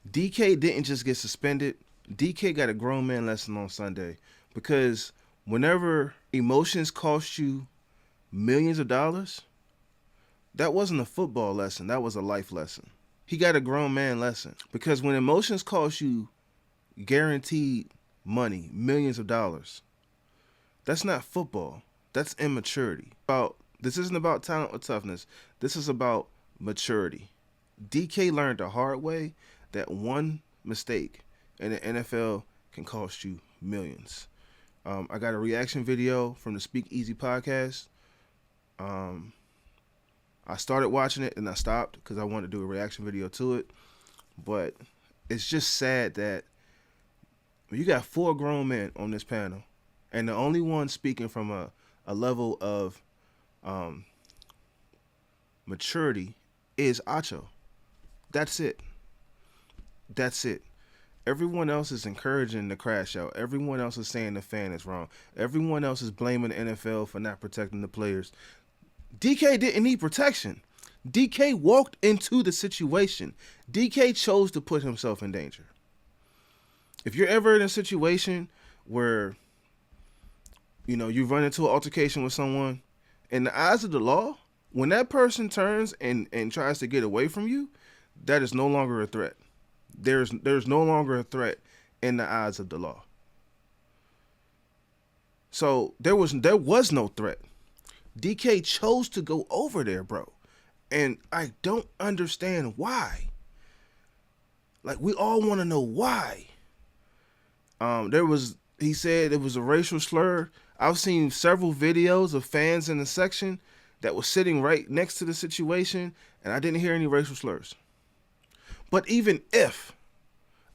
DK didn't just get suspended. DK got a grown man lesson on Sunday because whenever emotions cost you millions of dollars, that wasn't a football lesson. That was a life lesson. He got a grown man lesson because when emotions cost you guaranteed money, millions of dollars, that's not football. That's immaturity. This isn't about talent or toughness. This is about maturity. DK learned the hard way that one mistake in the NFL can cost you millions. I got a reaction video from the Speak Easy podcast. I started watching it and I stopped because I wanted to do a reaction video to it. But it's just sad that you got 4 grown men on this panel, and the only one speaking from a level of maturity is Acho. That's it. That's it. Everyone else is encouraging the crash out. Everyone else is saying the fan is wrong. Everyone else is blaming the NFL for not protecting the players. DK didn't need protection. DK walked into the situation. DK chose to put himself in danger. If you're ever in a situation where, you run into an altercation with someone, in the eyes of the law, when that person turns and tries to get away from you, that is no longer a threat. There's no longer a threat in the eyes of the law. So there was no threat. DK chose to go over there, bro. And I don't understand why. Like, we all want to know why. He said it was a racial slur. I've seen several videos of fans in the section that was sitting right next to the situation, and I didn't hear any racial slurs. But even if,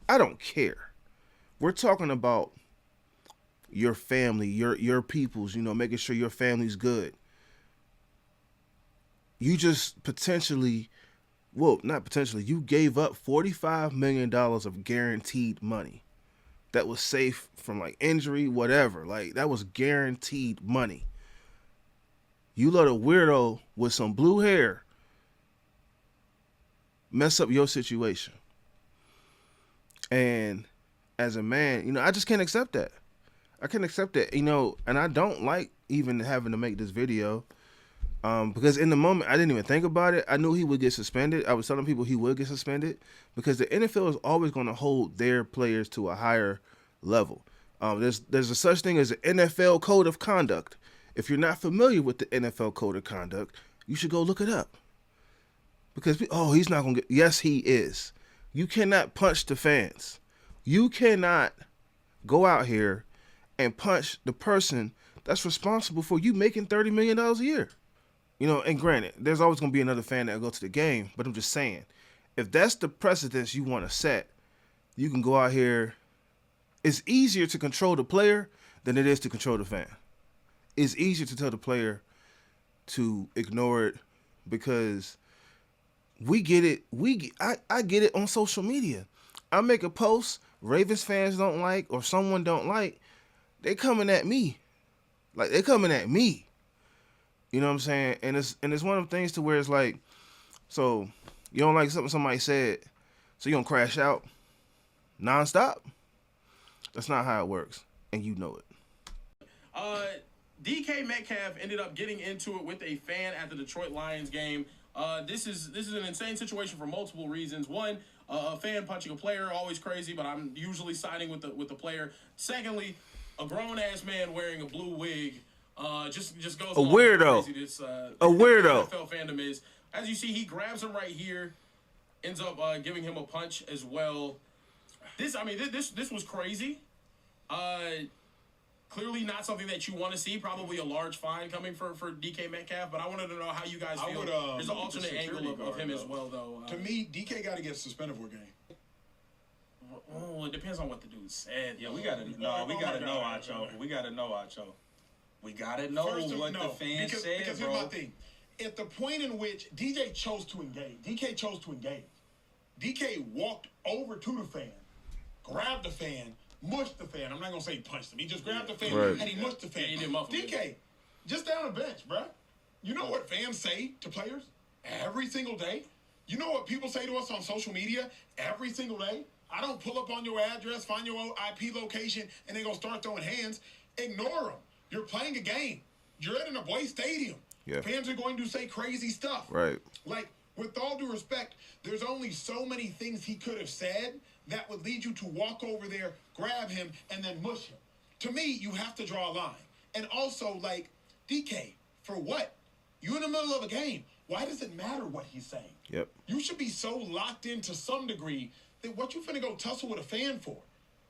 I don't care. We're talking about your family, your peoples, making sure your family's good. You just you gave up $45 million of guaranteed money that was safe from injury, whatever. That was guaranteed money. You let a weirdo with some blue hair mess up your situation. And as a man, I just can't accept that. I can't accept that, and I don't like even having to make this video. Because in the moment, I didn't even think about it. I knew he would get suspended. I was telling people he would get suspended because the NFL is always going to hold their players to a higher level. There's a such thing as the NFL Code of Conduct. If you're not familiar with the NFL Code of Conduct, you should go look it up. Because, he's not going to get... Yes, he is. You cannot punch the fans. You cannot go out here and punch the person that's responsible for you making $30 million a year. And granted, there's always going to be another fan that'll go to the game, but I'm just saying, if that's the precedence you want to set, you can go out here. It's easier to control the player than it is to control the fan. It's easier to tell the player to ignore it because we get it. I get it on social media. I make a post Ravens fans don't like or someone don't like, they coming at me. They're coming at me. You know what I'm saying? And it's one of the things to where it's like, so you don't like something somebody said, so you gonna crash out nonstop? That's not how it works, and you know it. DK Metcalf ended up getting into it with a fan at the Detroit Lions game. This is an insane situation for multiple reasons. One, a fan punching a player, always crazy, but I'm usually siding with the player. Secondly, a grown ass man wearing a blue wig. Just goes a weirdo. Crazy this, a weirdo. NFL fandom is. As you see, he grabs him right here, ends up giving him a punch as well. This was crazy. Clearly not something that you want to see. Probably a large fine coming for DK Metcalf. But I wanted to know how you guys feel. There's an alternate angle of him as well, though. To me, DK got to get suspended for a game. Oh, it depends on what the dude said. Yeah, we gotta know, Acho. We gotta know, Acho. We gotta know what the fans said, because bro. Here's my thing. At the point in which DK chose to engage, DK walked over to the fan, grabbed the fan, mushed the fan. I'm not gonna say he punched him. He just grabbed the fan and he mushed the fan. Yeah, he did muffle DK, just down the bench, bro. You know what fans say to players every single day? You know what people say to us on social media every single day? I don't pull up on your address, find your IP location, and they're going to start throwing hands. Ignore them. You're playing a game. You're at an away stadium. Yeah. Fans are going to say crazy stuff. Right. Like, with all due respect, there's only so many things he could have said that would lead you to walk over there, grab him, and then mush him. To me, you have to draw a line. And also, like, DK, for what? You in the middle of a game. Why does it matter what he's saying? Yep. You should be so locked in to some degree that what you finna go tussle with a fan for?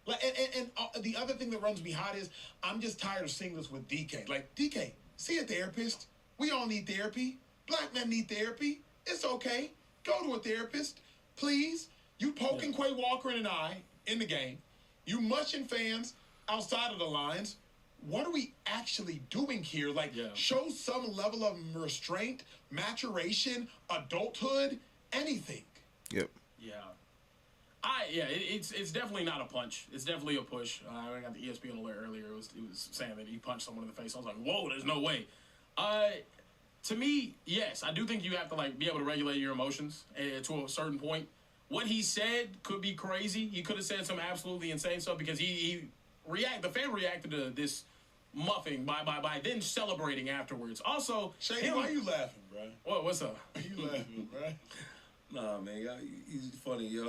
Like, and the other thing that runs me hot is I'm just tired of seeing this with DK. Like, DK, see a therapist. We all need therapy. Black men need therapy. It's okay. Go to a therapist, please. You poking Quay Walker in an eye in the game. You mushing fans outside of the lines. What are we actually doing here? Like, show some level of restraint, maturation, adulthood, anything. Yep. Yeah. It's definitely not a punch. It's definitely a push. I got the ESPN alert earlier. It was saying that he punched someone in the face. I was like, whoa, there's no way. To me, yes, I do think you have to like be able to regulate your emotions to a certain point. What he said could be crazy. He could have said some absolutely insane stuff because the fan reacted to this muffing by then celebrating afterwards. Also, Shady, why you laughing, bro? What's up? You laughing, bro? Nah, man, y'all, he's funny, yo.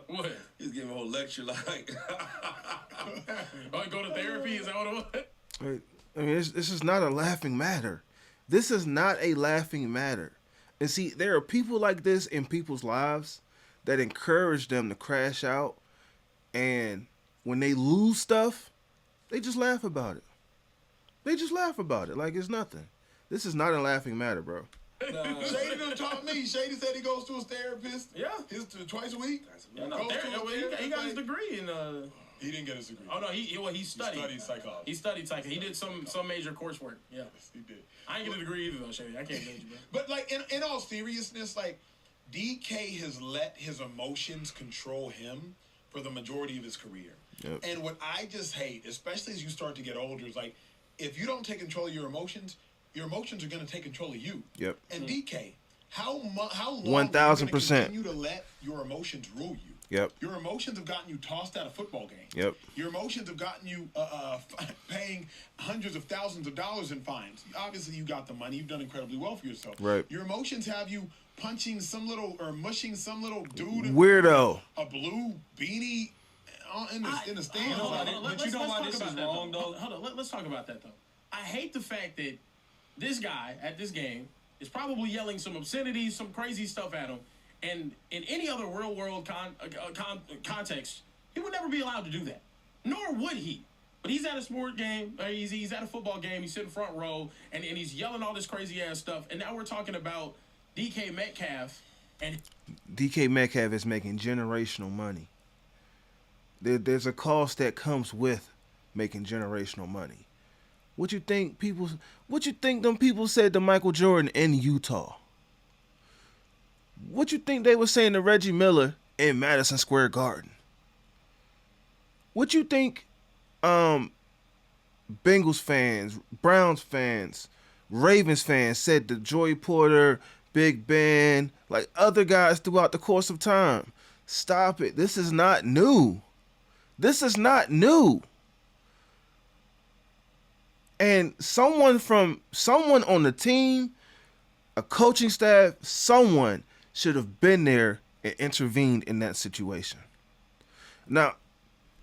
What? He's giving a whole lecture like. Go to therapy? Is that what it was? I mean, this is not a laughing matter. This is not a laughing matter. And see, there are people like this in people's lives that encourage them to crash out. And when they lose stuff, they just laugh about it. They just laugh about it like it's nothing. This is not a laughing matter, bro. Shady done taught me. Shady said he goes to his therapist. Yeah. Twice a week. Yeah, no, he got his degree in. He didn't get his degree. Oh no, he studied. He studied psychology. He studied psychology. He did some major coursework. Yeah. Yes, he did. I ain't get a degree either though, Shady. I can't judge you, man. But like in all seriousness, like DK has let his emotions control him for the majority of his career. Yep. And what I just hate, especially as you start to get older, is like if you don't take control of your emotions are going to take control of you. Yep. And DK, how long 1,000%. continue to let your emotions rule you? Yep. Your emotions have gotten you tossed out of football games. Yep. Your emotions have gotten you paying hundreds of thousands of dollars in fines. Obviously, you got the money. You've done incredibly well for yourself. Right. Your emotions have you punching some little or mushing some little dude. Weirdo. A blue beanie in the stands. But you know why this is wrong, though? Hold on, let's talk about that though. I hate the fact that this guy at this game is probably yelling some obscenities, some crazy stuff at him. And in any other real world context, he would never be allowed to do that. Nor would he. But he's at a sport game, or he's at a football game, he's sitting front row, and he's yelling all this crazy ass stuff. And now we're talking about DK Metcalf. And DK Metcalf is making generational money. There's a cost that comes with making generational money. What you think them people said to Michael Jordan in Utah? What you think they were saying to Reggie Miller in Madison Square Garden? What you think Bengals fans, Browns fans, Ravens fans said to Joey Porter, Big Ben, like other guys throughout the course of time? Stop it. This is not new. This is not new. And someone on the team, a coaching staff, someone should have been there and intervened in that situation. Now,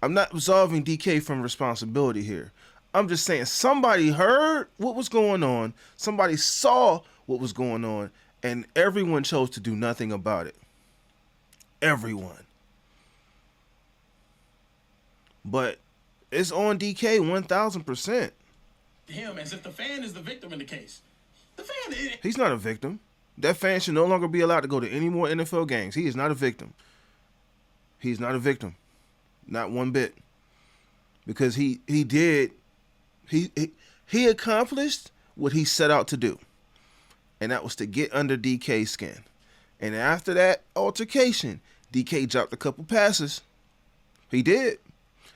I'm not absolving DK from responsibility here. I'm just saying somebody heard what was going on, somebody saw what was going on, and everyone chose to do nothing about it. Everyone. But it's on DK 1,000%. Him as if the fan is the victim in the case. The fan is... He's not a victim. That fan should no longer be allowed to go to any more NFL games. He is not a victim. He's not a victim. Not one bit. Because he accomplished what he set out to do. And that was to get under DK's skin. And after that altercation, DK dropped a couple passes. He did.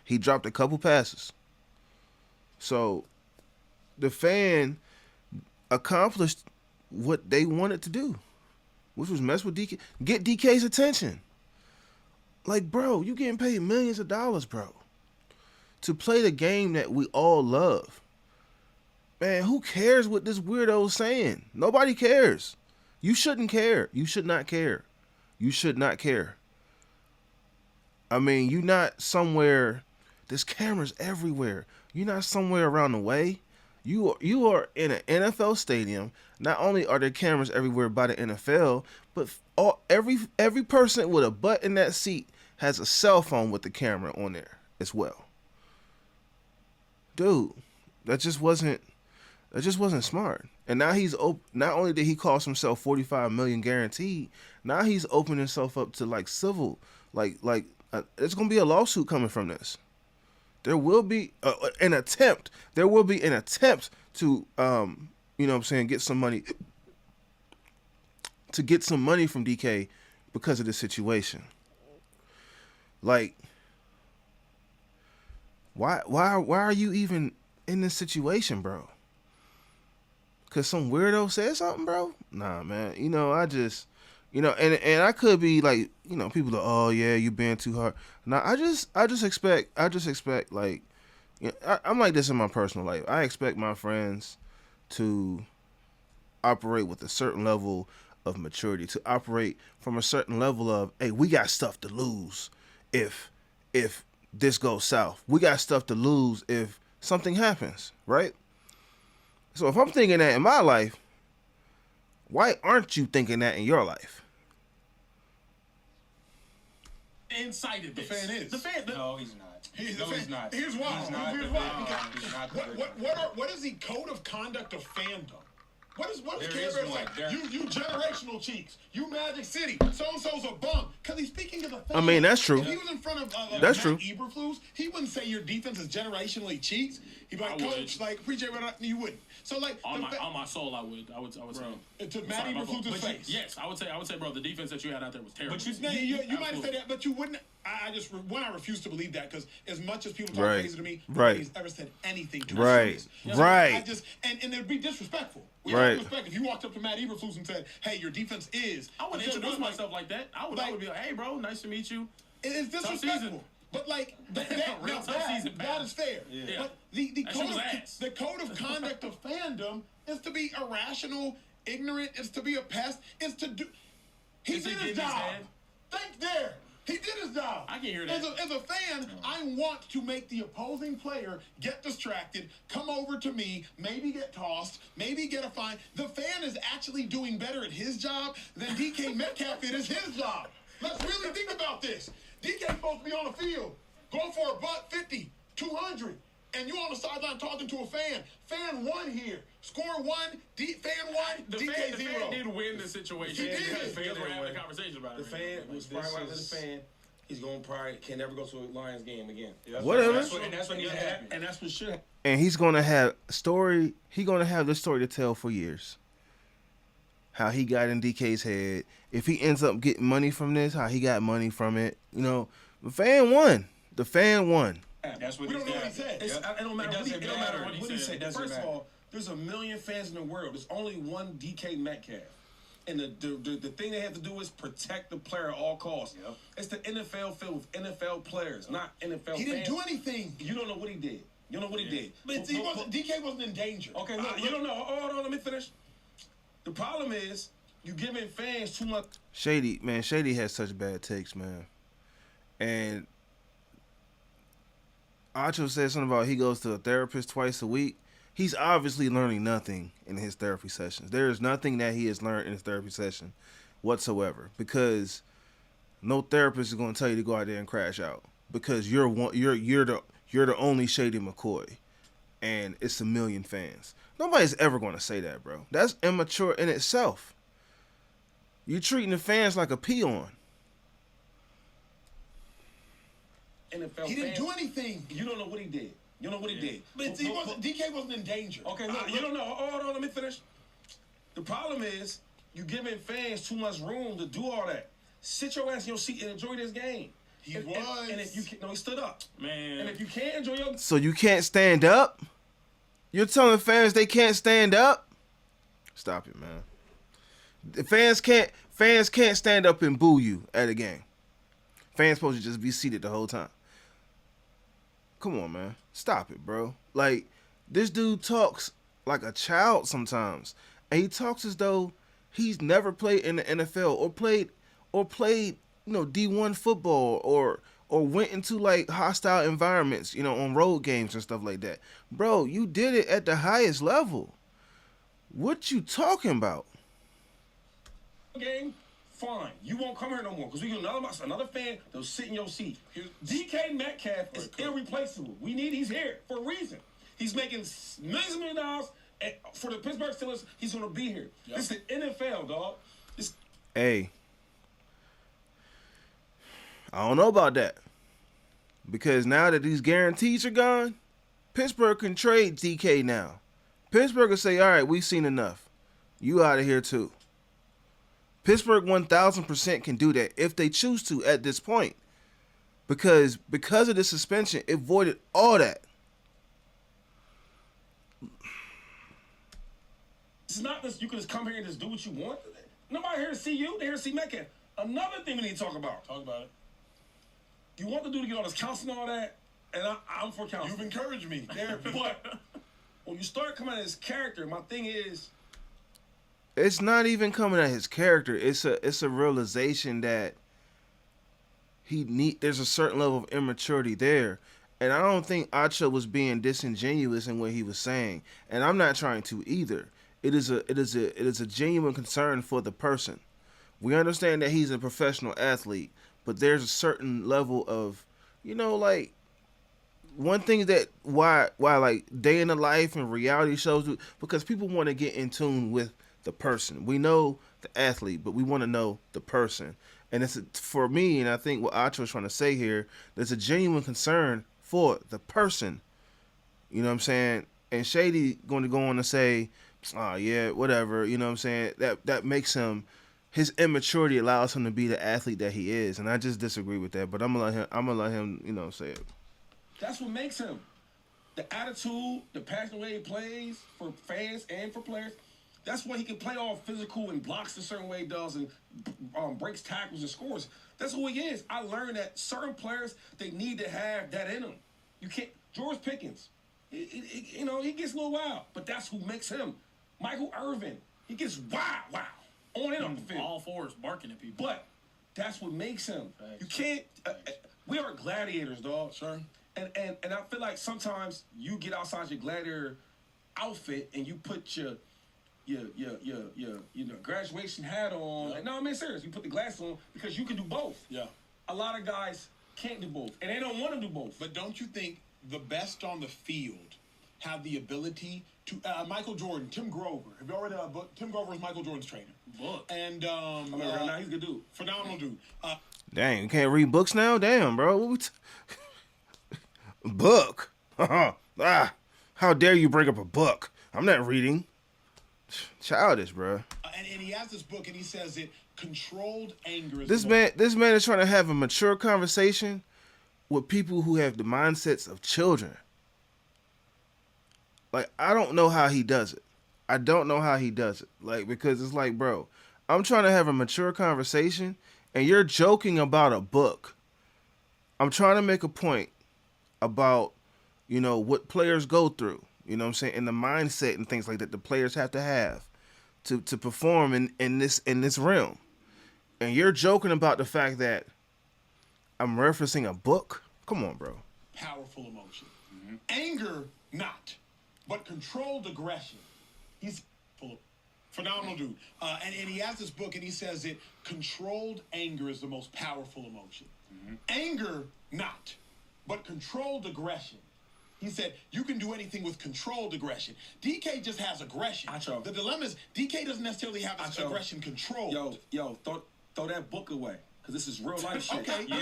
He dropped a couple passes. So the fan accomplished what they wanted to do. which was mess with DK. Get DK's attention. Like, bro, you getting paid millions of dollars, bro, to play the game that we all love. Man, who cares what this weirdo's saying? Nobody cares. You shouldn't care. You should not care. You should not care. I mean, you're not somewhere. There's cameras everywhere. You're not somewhere around the way. You are in an NFL stadium. Not only are there cameras everywhere by the NFL, but every person with a butt in that seat has a cell phone with the camera on there as well. Dude, that just wasn't smart. And now not only did he cost himself $45 million guaranteed, now he's opening himself up to like civil, there's gonna be a lawsuit coming from this. There will be an attempt. There will be an attempt to, get some money. To get some money from DK because of this situation. Like, why are you even in this situation, bro? Because some weirdo said something, bro? Nah, man. And I could be like, people are, oh yeah, you being too hard. Nah, I just expect like, I'm like this in my personal life. I expect my friends to operate with a certain level of maturity, to operate from a certain level of, hey, we got stuff to lose if this goes south. We got stuff to lose if something happens, right? So if I'm thinking that in my life, why aren't you thinking that in your life? Incited The this. fan is. The fan. No, he's not. He's not. Here's why. He's not. Here's why. He's not the What is the code of conduct of fandom? What is There Care is Bears one. like? There- You generational cheeks. You Magic City. So and so's a bum. Because he's speaking to the fans. I mean, that's true. If he was in front of That's Matt true. Eberflus, he wouldn't say your defense is generationally cheeks. He'd be like, I would. Coach, like, appreciate what you wouldn't. So like On my soul, I would say. to I'm Matt sorry, my fault. Eberflus's But face. yes, I would say, bro, the defense that you had out there was terrible. But you- Now, you might Absolutely. say that, but you wouldn't. I refuse to believe that because as much as people talk Right. crazy to me, Right. nobody's ever said anything to Right. me. Right. And it'd be disrespectful. Right. Disrespect if you walked up to Matt Eberflus and said, "Hey, your defense is." I would introduce myself like that. I would be like, hey, bro, nice to meet you. It's Tough disrespectful. season. But like Real tough season, that is fair. Yeah. But the That shit was ass. code of conduct of fandom is to be irrational, ignorant. It's to be a pest. It's to do. He Is he did his getting his job. head? Think there. He did his job. I can hear that. As a fan, I want to make the opposing player get distracted, come over to me, maybe get tossed, maybe get a fine. The fan is actually doing better at his job than DK Metcalf it is his job. Let's really think about this. DK's supposed to be on the field, going for a buck 50, 200, and you on the sideline talking to a fan. Fan won here. Score one, fan one, The DK fan zero. did win the situation. He did. Because The fan we're having did a conversation about The it. fan was This probably right with is- the fan. He's going to probably can never go to a Lions game again. Whatever. That's what needs to happen. And that's what should happen. And he's gonna have this story to tell for years. How he got in DK's head. If he ends up getting money from this, how he got money from it. The fan won. The fan won. That's what We needs don't know to what he happen. said. It don't matter. doesn't It don't matter matter what he said. Doesn't First of matter. all, there's a million fans in the world. There's only one DK Metcalf. And the thing they have to do is protect the player at all costs. Yep. It's the NFL filled with NFL players, not NFL He fans. didn't do anything. You don't know what he did. You don't know what he did. But DK wasn't in danger. Okay, look, you don't know. Hold on, let me finish. The problem is you giving fans too much. Shady has such bad takes, man. And Acho said something about he goes to a therapist twice a week. He's obviously learning nothing in his therapy sessions. There is nothing that he has learned in his therapy session whatsoever, because no therapist is going to tell you to go out there and crash out, because you're the only Shady McCoy, and it's a million fans. Nobody's ever going to say that, bro. That's immature in itself. You're treating the fans like a peon. NFL He didn't fans. do anything. You don't know what he did. You know what he did. But DK wasn't in danger. Okay, look, you don't know. Hold on, let me finish. The problem is you giving fans too much room to do all that. Sit your ass in your seat and enjoy this game. He And was. if you can, no, he stood up. Man. And if you can't enjoy your So you can't stand up? You're telling fans they can't stand up? Stop it, man. The fans can't stand up and boo you at a game. Fans supposed to just be seated the whole time. Come on, man. Stop it, bro. Like, this dude talks like a child sometimes. And he talks as though he's never played in the NFL or played D1 football or went into like hostile environments, on road games and stuff like that. Bro, you did it at the highest level. What you talking about? Game, fine. You won't come here no more because we get another fan that'll sit in your seat. DK Metcalf is irreplaceable. He's here for a reason. He's making millions of dollars for the Pittsburgh Steelers. He's going to be here. Yep. This is the NFL, dog. Hey, I don't know about that because now that these guarantees are gone, Pittsburgh can trade DK now. Pittsburgh will say, all right, we've seen enough. You out of here too. Pittsburgh 1,000% can do that if they choose to at this point. Because of the suspension, it voided all that. It's not this you can just come here and just do what you want. Nobody here to see you. They're here to see Metcalf. Another thing we need to talk about. Talk about it. You want the dude to get all this counseling and all that, and I'm for counseling. You've encouraged me. But when you start coming at his character, my thing is, it's not even coming at his character. It's a realization that there's a certain level of immaturity there. And I don't think Acho was being disingenuous in what he was saying. And I'm not trying to either. It is a genuine concern for the person. We understand that he's a professional athlete, but there's a certain level of, like, one thing that why like day in the life and reality shows do, because people want to get in tune with the person. We know the athlete, but we want to know the person. And it's for me, and I think what Acho is trying to say here, there's a genuine concern for the person. You know what I'm saying? And Shady going to go on to say, oh yeah, whatever. You know what I'm saying? That makes him, his immaturity allows him to be the athlete that he is, and I just disagree with that. But I'm gonna let him, say it. That's what makes him. The attitude, the passionate way he plays for fans and for players. That's why he can play all physical and blocks a certain way he does and breaks tackles and scores. That's who he is. I learned that certain players, they need to have that in them. You can't. George Pickens, he gets a little wild, but that's who makes him. Michael Irvin, he gets wild, on and off the field. All fours barking at people. But that's what makes him. Thanks. You can't. We are gladiators, dog. Sure. And I feel like sometimes you get outside your gladiator outfit and you put your graduation hat on. Yeah. And no, I'm being serious. You put the glasses on because you can do both. Yeah. A lot of guys can't do both, and they don't want to do both. But don't you think the best on the field have the ability to Michael Jordan, Tim Grover. Have you already read a book? Tim Grover is Michael Jordan's trainer. Book. And I mean, right now he's a good dude. Phenomenal dude. Dang, you can't read books now? Damn, bro. Book? How dare you bring up a book? I'm not reading. Childish, bro. And he has this book, and he says it controlled anger. This man is trying to have a mature conversation with people who have the mindsets of children. Like, I don't know how he does it. Like, because it's like, bro, I'm trying to have a mature conversation, and you're joking about a book. I'm trying to make a point about, what players go through. You know what I'm saying? And the mindset and things like that the players have to perform in this realm. And you're joking about the fact that I'm referencing a book? Come on, bro. Powerful emotion. Mm-hmm. Anger, not. But controlled aggression. He's phenomenal dude. And he has this book, and he says it, controlled anger is the most powerful emotion. Mm-hmm. Anger, not. But controlled aggression. He said, you can do anything with controlled aggression. DK just has aggression. Acho. The dilemma is DK doesn't necessarily have his aggression controlled. Yo, throw that book away. Because this is real life shit. Okay. No,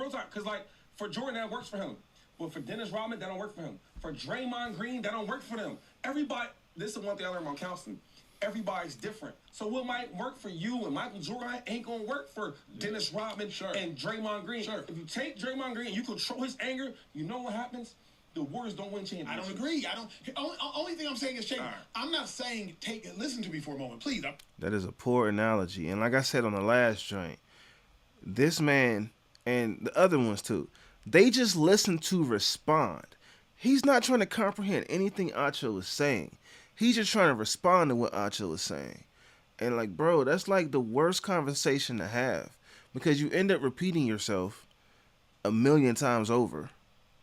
real time. Because, like, for Jordan, that works for him. But for Dennis Rodman, that don't work for him. For Draymond Green, that don't work for them. Everybody, this is one thing I learned about counseling. Everybody's different. So what might work for you and Michael Jordan ain't going to work for Dennis Rodman and Draymond Green. Sure. If you take Draymond Green and you control his anger, you know what happens? the Warriors don't win championships. I don't agree. Only thing I'm saying is, Shady, I'm not saying listen to me for a moment, please. That is a poor analogy. And like I said on the last joint, this man and the other ones too, they just listen to respond. He's not trying to comprehend anything Acho is saying. He's just trying to respond to what Acho is saying. And like, bro, that's like the worst conversation to have because you end up repeating yourself a million times over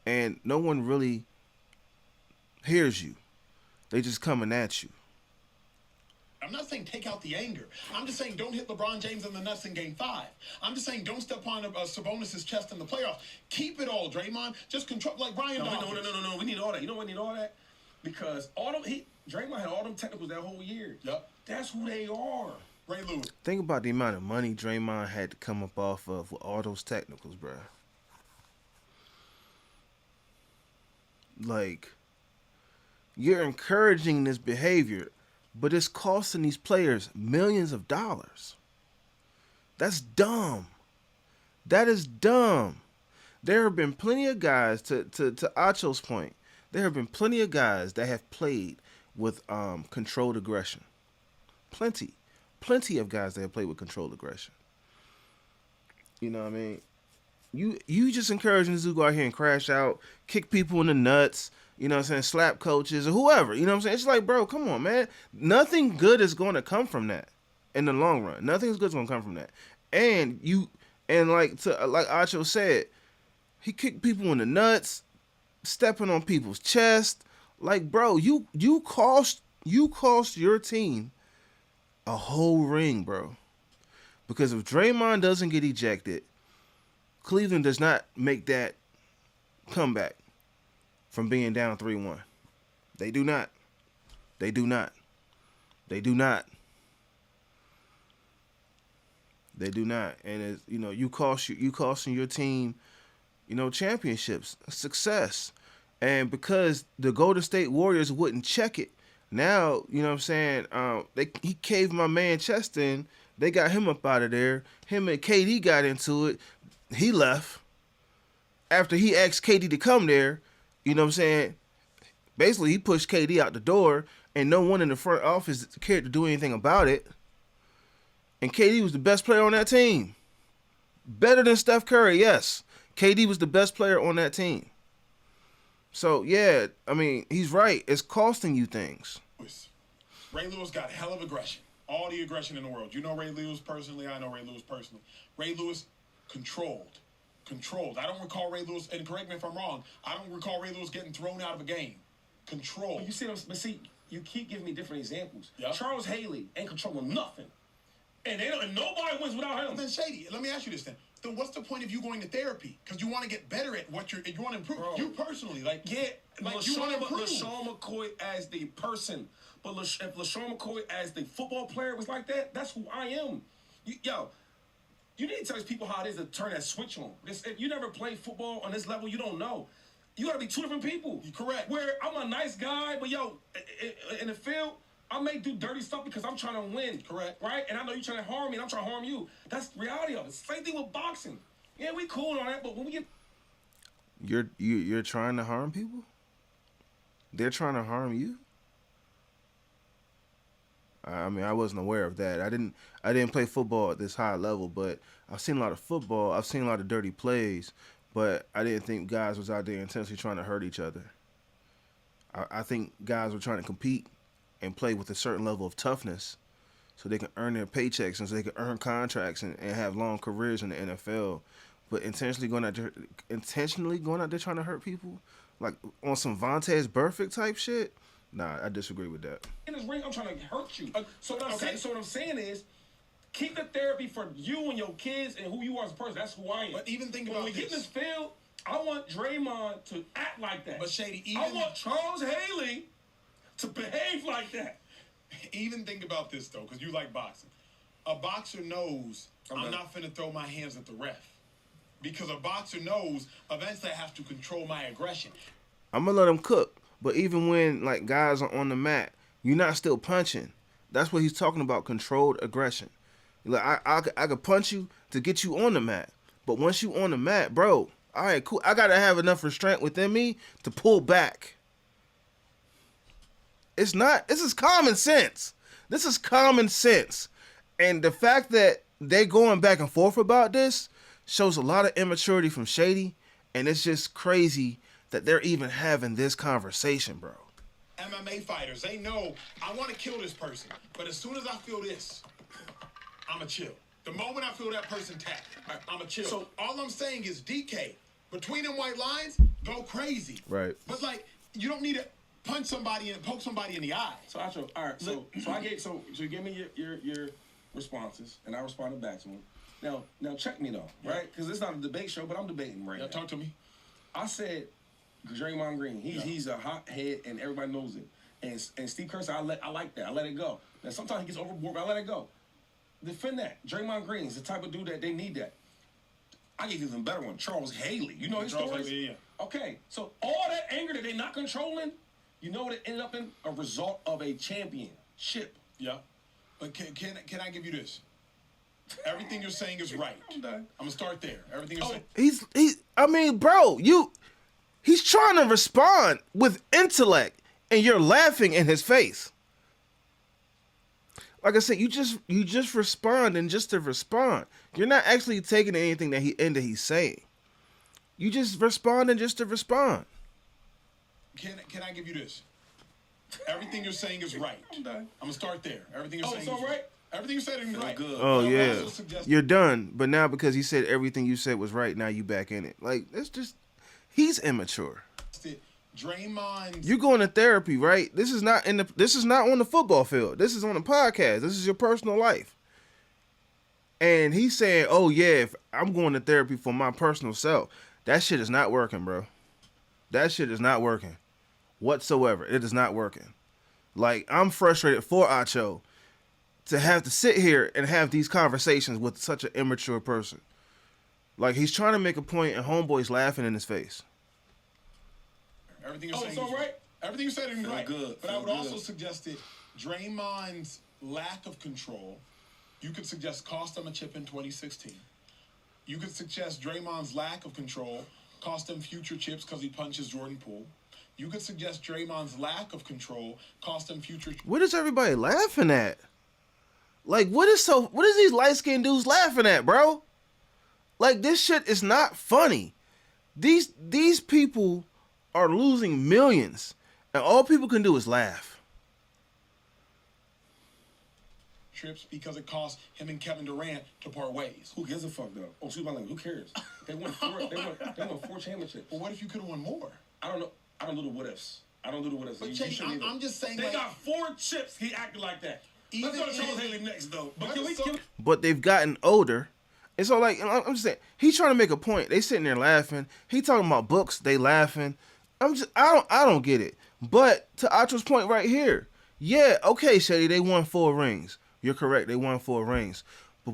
and no one really hears you. They just coming at you. I'm not saying take out the anger. I'm just saying don't hit LeBron James in the nuts in Game 5. I'm just saying don't step on Sabonis' chest in the playoffs. Keep it all, Draymond. Just control like Brian Dawkins. No. We need all that. You know why we need all that? Because Draymond had all them technicals that whole year. Yep. That's who they are. Ray Lewis. Think about the amount of money Draymond had to come up off of with all those technicals, bro. Like, you're encouraging this behavior, but it's costing these players millions of dollars. That's dumb. That is dumb. There have been plenty of guys, to Acho's point, there have been plenty of guys that have played with controlled aggression. Plenty of guys that have played with controlled aggression. You know what I mean? You just encouraging this dude to go out here and crash out, kick people in the nuts, you know what I'm saying, slap coaches or whoever, you know what I'm saying? It's like, bro, come on, man. Nothing good is going to come from that in the long run. Nothing good is going to come from that. And like Acho said, he kicked people in the nuts, stepping on people's chest. Like, bro, you cost your team a whole ring, bro. Because if Draymond doesn't get ejected, Cleveland does not make that comeback from being down 3-1. They do not. They do not. They do not. They do not. And it's, you know, you costing your team, you know, championships, success. And because the Golden State Warriors wouldn't check it, now, you know what I'm saying, he caved my man chest in. They got him up out of there. Him and KD got into it. He left. After he asked KD to come there, you know what I'm saying, basically he pushed KD out the door, and no one in the front office cared to do anything about it. And KD was the best player on that team. Better than Steph Curry, yes. KD was the best player on that team. So, yeah, I mean, he's right. It's costing you things. Ray Lewis got hell of aggression. All the aggression in the world. You know Ray Lewis personally. I know Ray Lewis personally. Ray Lewis controlled. I don't recall Ray Lewis, and correct me if I'm wrong, I don't recall Ray Lewis getting thrown out of a game. Control. But you keep giving me different examples. Yep. Charles Haley ain't controlling nothing. And nobody wins without him. Then Shady, let me ask you this then. Then what's the point of you going to therapy? Because you want to get better at what you want to improve. Bro. You personally, you want to improve. LaShawn McCoy as the person, but if LaShawn McCoy as the football player was like that, that's who I am. You need to tell these people how it is to turn that switch on. If you never played football on this level, you don't know. You got to be two different people. You're correct. Where I'm a nice guy, but in the field, I may do dirty stuff because I'm trying to win. Correct. Right? And I know you're trying to harm me, and I'm trying to harm you. That's the reality of it. Same thing with boxing. Yeah, we cool on that, but when we get... You're trying to harm people? They're trying to harm you? I mean, I wasn't aware of that. I didn't play football at this high level, but I've seen a lot of football. I've seen a lot of dirty plays, but I didn't think guys was out there intentionally trying to hurt each other. I think guys were trying to compete and play with a certain level of toughness so they can earn their paychecks and so they can earn contracts and have long careers in the NFL. But intentionally going out there trying to hurt people, like on some Vontaze Burfict type shit, nah, I disagree with that. In this ring, I'm trying to hurt you. So what I'm saying is, keep the therapy for you and your kids and who you are as a person. That's who I am. But even think about when we get in this field, I want Draymond to act like that. But Shady, I want Charles Haley to behave like that. Even think about this though, because you like boxing. A boxer knows I'm not finna throw my hands at the ref. Because a boxer knows eventually I have to control my aggression. I'm gonna let him cook. But even when like guys are on the mat, you're not still punching. That's what he's talking about, controlled aggression. Like I could punch you to get you on the mat. But once you on the mat, bro, All right, cool. I gotta have enough restraint within me to pull back. It's not. This is common sense. This is common sense, and the fact that they going back and forth about this shows a lot of immaturity from Shady, and it's just crazy that they're even having this conversation, bro. MMA fighters, they know I want to kill this person, but as soon as I feel this, I'ma chill. The moment I feel that person tap, I'ma chill. So all I'm saying is, DK, between them white lines, go crazy. Right. But like, you don't need to punch somebody and poke somebody in the eye. So Acho, all right. So you gave me your responses, and I responded back to them. Now check me though, right? Because it's not a debate show, but I'm debating right now. Talk to me. I said Draymond Green. He's a hot head, and everybody knows it. And Steve Kerr said, I like that. I let it go. Now sometimes he gets overboard, but I let it go. Defend that. Draymond Green is the type of dude that they need that. I give you even better one. Charles Haley. You know his stories? Haley, yeah. Okay, so all that anger that they're not controlling, you know what it ended up in? A result of a championship. Yeah. But can I give you this? Everything you're saying is right. I'm done. I'm gonna start there. Everything you're saying. I mean, bro, he's trying to respond with intellect, and you're laughing in his face. Like I said, you just respond and just to respond. You're not actually taking anything that he's saying. You just respond and just to respond. Can I give you this? Everything you're saying is right. I'm done. I'm gonna start there. Everything you're saying so is right? Everything you said is right. Good. Oh But I would yeah, also suggest- you're done. But now because he said everything you said was right, now you back in it. Like that's just he's immature. Draymond's. You're going to therapy, right? This is not on the football field. This is on a podcast. This is your personal life. And he's saying, "Oh yeah, if I'm going to therapy for my personal self." That shit is not working, bro. That shit is not working whatsoever. It is not working. Like I'm frustrated for Acho to have to sit here and have these conversations with such an immature person. Like he's trying to make a point and homeboy's laughing in his face. Everything you're saying is right? Everything you said is right. Good. But I would also suggest that Draymond's lack of control, you could suggest cost him a chip in 2016. You could suggest Draymond's lack of control cost him future chips because he punches Jordan Poole. You could suggest Draymond's lack of control cost him future. What is everybody laughing at? Like, what is these light-skinned dudes laughing at, bro? Like, this shit is not funny. These people are losing millions, and all people can do is laugh. Trips because it cost him and Kevin Durant to part ways. Who gives a fuck though? Oh, excuse my language. Who cares? They won 4 championships. But what if you could have won more? I don't know. I don't do the what ifs. But Chase, I'm just saying. They like, got 4 chips. He acted like that. Let's go to Charles Haley next though. But But they've gotten older. And so, like, I'm just saying, he's trying to make a point. They sitting there laughing. He talking about books. They laughing. I don't get it. But to Acho's point right here, yeah, okay, Shady, they won 4 rings. You're correct. They won 4 rings. But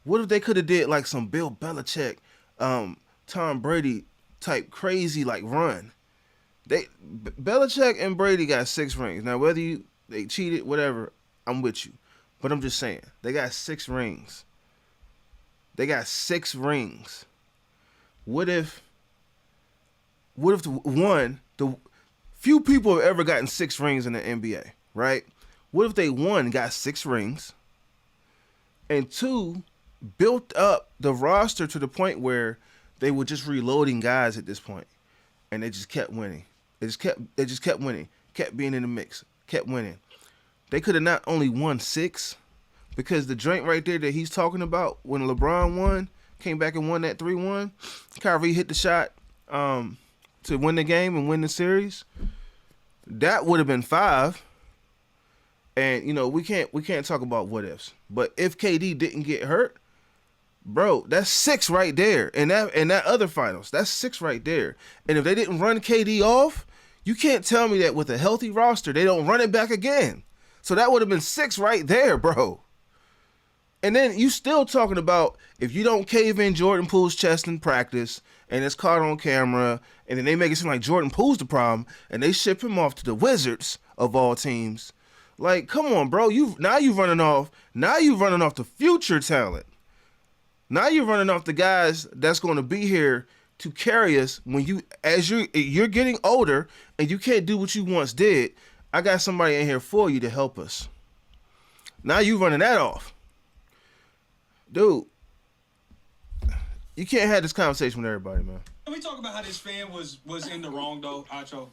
what if they could have did like some Bill Belichick, Tom Brady type crazy like run? Belichick and Brady got 6 rings. Now whether they cheated, whatever, I'm with you. But I'm just saying, they got 6 rings. They got 6 rings. What if the few people have ever gotten 6 rings in the NBA, right? What if they, 1, got 6 rings, and 2, built up the roster to the point where they were just reloading guys at this point, and they just kept winning. They just kept winning, kept being in the mix, kept winning. They could have not only won 6, because the joint right there that he's talking about when LeBron came back and won that 3-1, Kyrie hit the shot to win the game and win the series. That would have been 5. And you know, we can't talk about what ifs. But if KD didn't get hurt, bro, that's 6 right there. And that other finals, that's 6 right there. And if they didn't run KD off, you can't tell me that with a healthy roster they don't run it back again. So that would have been 6 right there, bro. And then you still talking about if you don't cave in Jordan Poole's chest in practice and it's caught on camera, and then they make it seem like Jordan Poole's the problem and they ship him off to the Wizards of all teams. Like, come on, bro. Now you're running off the future talent. Now you're running off the guys that's going to be here to carry us when you're getting older and you can't do what you once did. I got somebody in here for you to help us. Now you running that off. Dude, you can't have this conversation with everybody, man. Can we talk about how this fan was in the wrong though, Acho?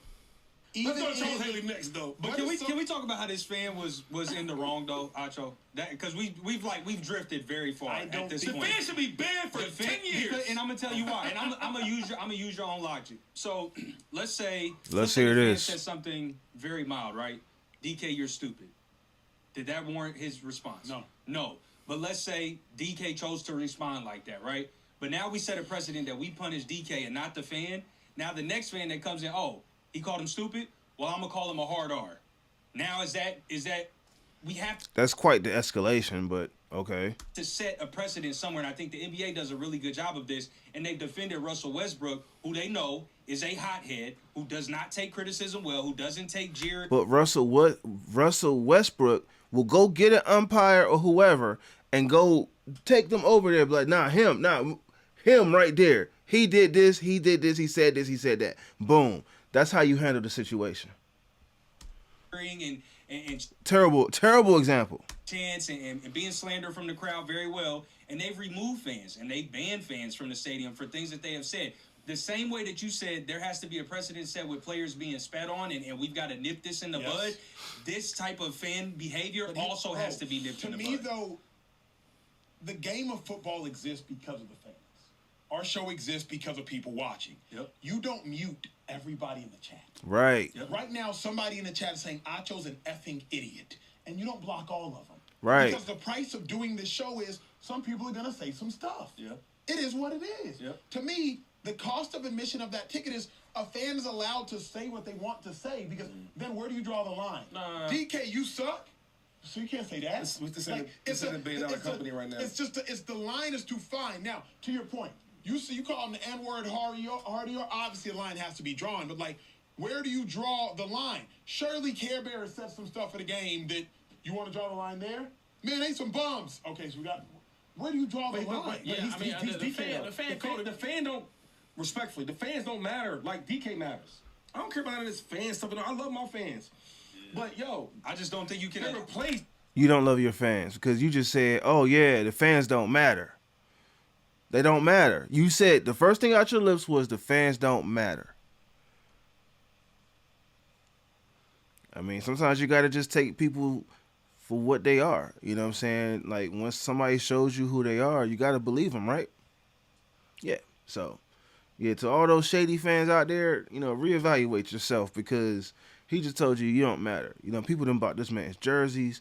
Let's go to Charles Haley next though. But can we talk about how this fan was in the wrong though, Acho? That because we've drifted very far at this point. The fan should be banned for 10 years. And I'm gonna tell you why. And I'm gonna use your own logic. So let's hear the this. fan said something very mild, right? DK, you're stupid. Did that warrant his response? No. But let's say DK chose to respond like that, right? But now we set a precedent that we punish DK and not the fan. Now the next fan that comes in, oh, he called him stupid? Well, I'm going to call him a hard R. Now is that we have to... That's quite the escalation, but okay. ...to set a precedent somewhere, and I think the NBA does a really good job of this, and they've defended Russell Westbrook, who they know is a hothead, who does not take criticism well, who doesn't take jeer. But Russell Westbrook will go get an umpire or whoever and go take them over there, be like, him right there. He did this, he said this, he said that. Boom. That's how you handle the situation. And terrible example. Chance and being slandered from the crowd very well, and they've removed fans and they banned fans from the stadium for things that they have said. The same way that you said there has to be a precedent set with players being spat on, and we've got to nip this in the bud. This type of fan behavior also has to be nipped in the bud. To me, though, the game of football exists because of the fans. Our show exists because of people watching. Yep. You don't mute everybody in the chat. Right. Yep. Right now, somebody in the chat is saying, Acho's an effing idiot. And you don't block all of them. Right. Because the price of doing this show is some people are going to say some stuff. Yep. It is what it is. Yep. To me, the cost of admission of that ticket is a fan is allowed to say what they want to say, because then where do you draw the line? DK, you suck. So you can't say that. It's a $1 billion company right now. It's just the line is too fine. Now, to your point, you call him the N-word hardy. Obviously, a line has to be drawn, but like, where do you draw the line? Surely Care Bear said some stuff at the game that you want to draw the line there. Man, they some bums. Okay, so we got. Where do you draw the line? The fan don't. Respectfully, the fans don't matter like DK matters. I don't care about this fan stuff. I love my fans. But, I just don't think you can replace. You don't love your fans because you just said, oh, yeah, the fans don't matter. They don't matter. You said the first thing out your lips was the fans don't matter. I mean, sometimes you got to just take people for what they are. You know what I'm saying? Like, once somebody shows you who they are, you got to believe them, right? Yeah. So, yeah, to all those shady fans out there, reevaluate yourself, because he just told you don't matter. People done bought this man's jerseys,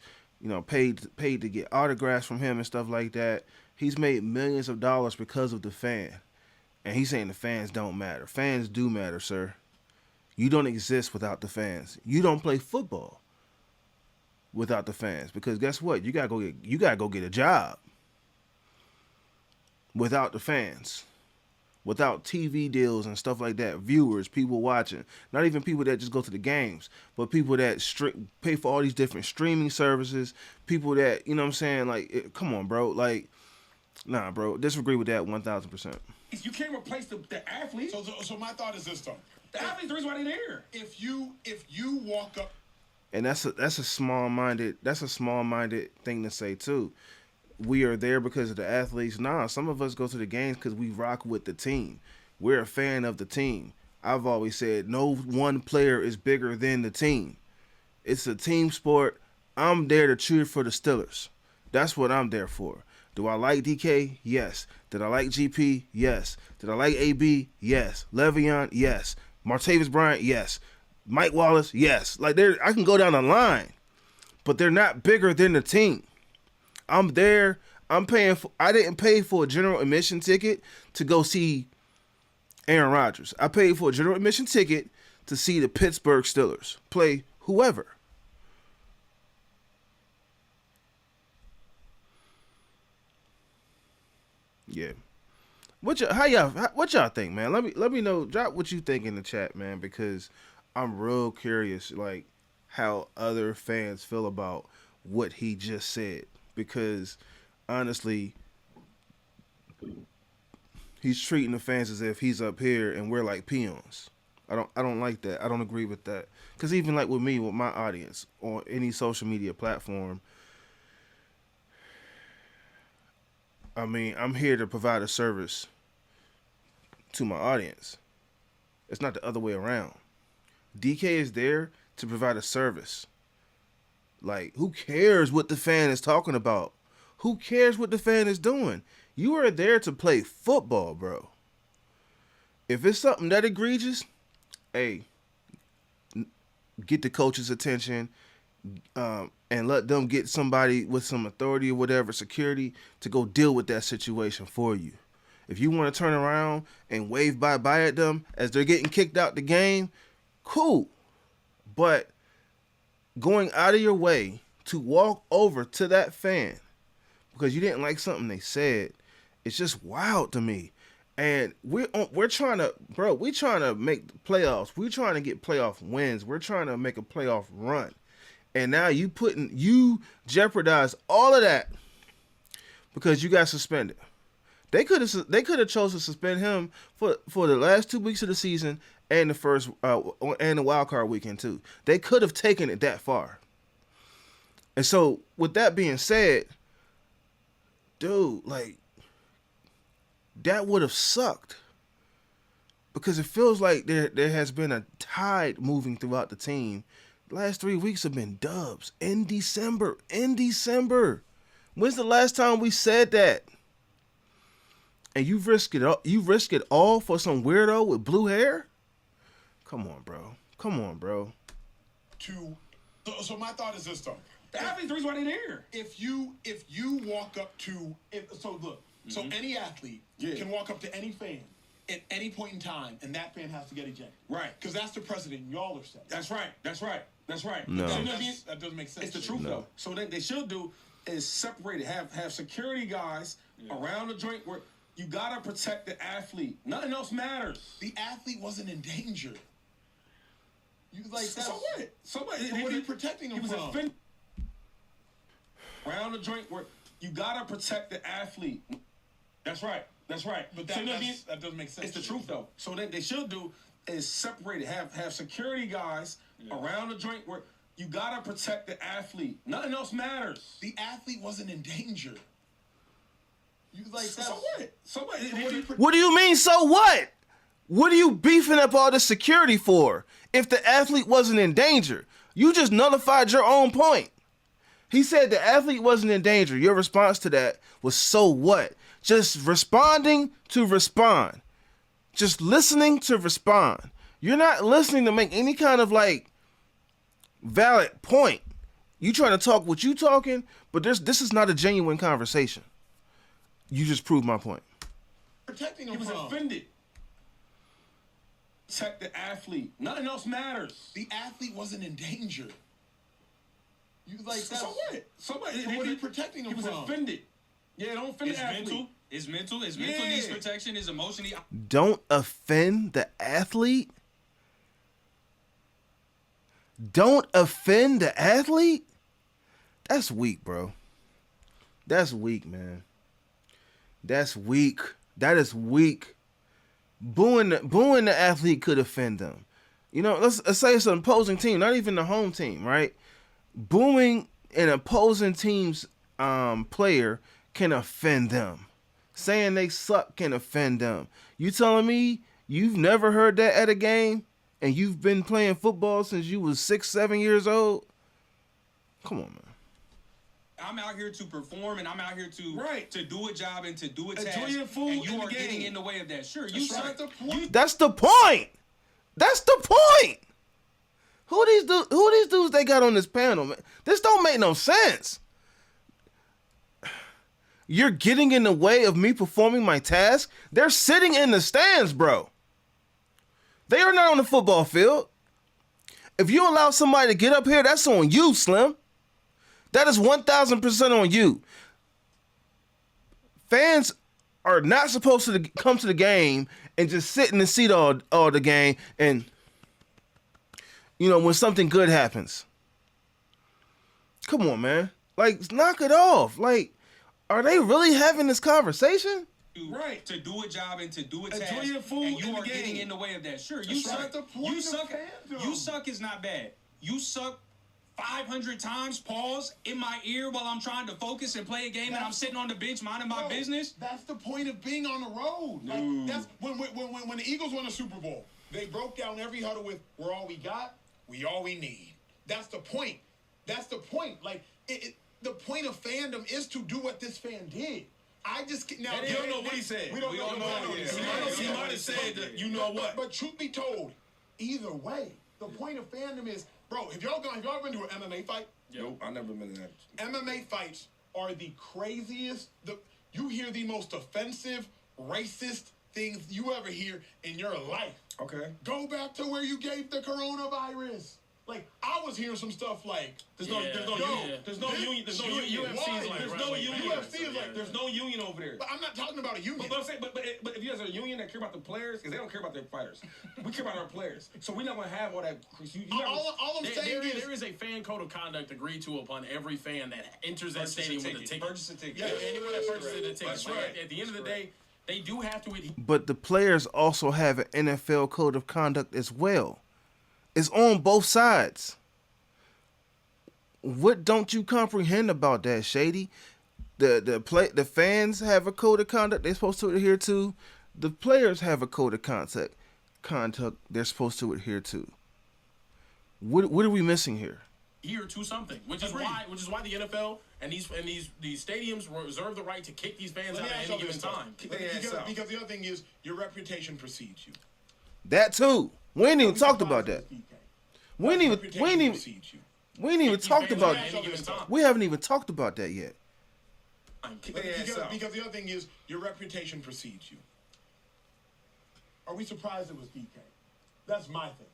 paid to get autographs from him and stuff like that. He's made millions of dollars because of the fan. And he's saying the fans don't matter. Fans do matter, sir. You don't exist without the fans. You don't play football without the fans, because guess what? You gotta go get a job without the fans. Without TV deals and stuff like that, viewers, people watching, not even people that just go to the games, but people that pay for all these different streaming services, people that, you know what I'm saying, like, come on, bro, like, nah, bro, disagree with that 1,000%. You can't replace the athletes. So my thought is this, though. The athletes, the reason why they're there. If you walk up, and that's a small-minded thing to say too. We are there because of the athletes. Nah, some of us go to the games because we rock with the team. We're a fan of the team. I've always said no one player is bigger than the team. It's a team sport. I'm there to cheer for the Steelers. That's what I'm there for. Do I like DK? Yes. Did I like GP? Yes. Did I like AB? Yes. Le'Veon? Yes. Martavis Bryant? Yes. Mike Wallace? Yes. Like, I can go down the line, but they're not bigger than the team. I'm there. I didn't pay for a general admission ticket to go see Aaron Rodgers. I paid for a general admission ticket to see the Pittsburgh Steelers play whoever. Yeah. What y'all think, man? Let me know. Drop what you think in the chat, man, because I'm real curious, like, how other fans feel about what he just said. Because honestly, he's treating the fans as if he's up here and we're like peons. I don't like that. I don't agree with that. Because even like with me, with my audience on any social media platform, I mean, I'm here to provide a service to my audience. It's not the other way around. DK is there to provide a service. Like, who cares what the fan is talking about? Who cares what the fan is doing? You are there to play football, bro. If it's something that egregious, hey, get the coach's attention, and let them get somebody with some authority or whatever, security, to go deal with that situation for you. If you want to turn around and wave bye-bye at them as they're getting kicked out the game, cool. But going out of your way to walk over to that fan because you didn't like something they said, it's just wild to me. And we're trying to, bro, we're trying to make the playoffs. We're trying to get playoff wins. We're trying to make a playoff run. And now you jeopardize all of that because you got suspended. They could have chose to suspend him for the last 2 weeks of the season and the first and the wild card weekend too. They could have taken it that far. And so with that being said, dude, like, that would have sucked because it feels like there has been a tide moving throughout the team. The last 3 weeks have been dubs in December. When's the last time we said that? And you risk it all for some weirdo with blue hair? Come on, bro. So my thought is this though. The athlete's the reason why they're there. If you walk up to so any athlete can walk up to any fan at any point in time, and that fan has to get ejected. Right. Because that's the precedent y'all are setting. That's right. No. That doesn't make sense. It's the truth though. So what they should do is separate it. Have security guys around the joint where you gotta protect the athlete. Nothing else matters. The athlete wasn't in danger. You like that? So what? What are you protecting him from? Around the joint where you gotta protect the athlete. That's right. But that doesn't make sense. It's the truth though. So what they should do is separate it. Have security guys around the joint where you gotta protect the athlete. Nothing else matters. The athlete wasn't in danger. You like that? So what? What do you mean, so what? What are you beefing up all this security for if the athlete wasn't in danger? You just nullified your own point. He said the athlete wasn't in danger. Your response to that was, so what? Just responding to respond. Just listening to respond. You're not listening to make any kind of, like, valid point. You trying to talk what you talking, but this is not a genuine conversation. You just proved my point. Protecting him He was from. offended. Protect the athlete. Nothing else matters. The athlete wasn't in danger. You like that? So what? What are you protecting him He was from? offended. Yeah, don't offend the athlete. His mental needs protection. His emotionally. Don't offend the athlete? Don't offend the athlete? That's weak, bro. That's weak, man. That's weak. That is weak. Booing the athlete could offend them. You know, let's say it's an opposing team, not even the home team, right? Booing an opposing team's player can offend them. Saying they suck can offend them. You telling me you've never heard that at a game and you've been playing football since you was 6, 7 years old? Come on, man. I'm out here to perform, and I'm out here to do a job and to do a task. Enjoy your food and you in the are getting game. in the way of that. Sure, That's right. That's the point. That's the point. Who these dudes they got on this panel, man? This don't make no sense. You're getting in the way of me performing my task. They're sitting in the stands, bro. They are not on the football field. If you allow somebody to get up here, that's on you, Slim. That is 1,000% on you. Fans are not supposed to come to the game and just sit in the seat all the game and, you know, when something good happens. Come on, man. Like, knock it off. Like, are they really having this conversation? Right. to do a job and to do a Enjoy task, your food and you in the are getting game. in the way of that. Sure, you That's suck. right. The point You of suck. fandom. You suck is not bad. You suck 500 times, pause, in my ear while I'm trying to focus and play a game, and I'm sitting on the bench minding my business. That's the point of being on the road. No. Like, that's when the Eagles won a Super Bowl, they broke down every huddle with, we're all we got, we all we need. That's the point. That's the point. Like, the point of fandom is to do what this fan did. I just now And you don't know what he said. We don't We know don't know what what he he said. said. He might have said that you know what. But truth be told, either way, the point of fandom is, bro. Have y'all been to an MMA fight? Nope, I never been in that. MMA fights are the craziest. You hear the most offensive, racist things you ever hear in your life. Okay. Go back to where you gave the coronavirus. Like, I was hearing some stuff like, There's no union. There's no union. There's no union. There's no union. UFC is like, There's no union over there. but I'm not talking about a union. But I'm saying, but if you guys are a union that care about the players, because they don't care about their fighters, we care about our players. So we're not gonna have all that. All I'm saying is, there is a fan code of conduct agreed to upon every fan that enters that Purchase a stadium with a ticket. ticket. Purchase a ticket. Yeah, anyone that purchases a ticket. That's Like, right. At the end of the day, they do have to adhere. But the players also have an NFL code of conduct as well. It's on both sides. What don't you comprehend about that, Shady? The fans have a code of conduct they're supposed to adhere to. The players have a code of conduct they're supposed to adhere to. What are we missing here? Here to something, which is why the NFL and these stadiums reserve the right to kick these fans out at any given time. because the other thing is, your reputation precedes you. That too. We ain't even talked about that. We ain't even precedes you. we ain't even talked about at any given time. we haven't even talked about that yet. Because the other thing is, your reputation precedes you. Are we surprised it was DK? That's my thing.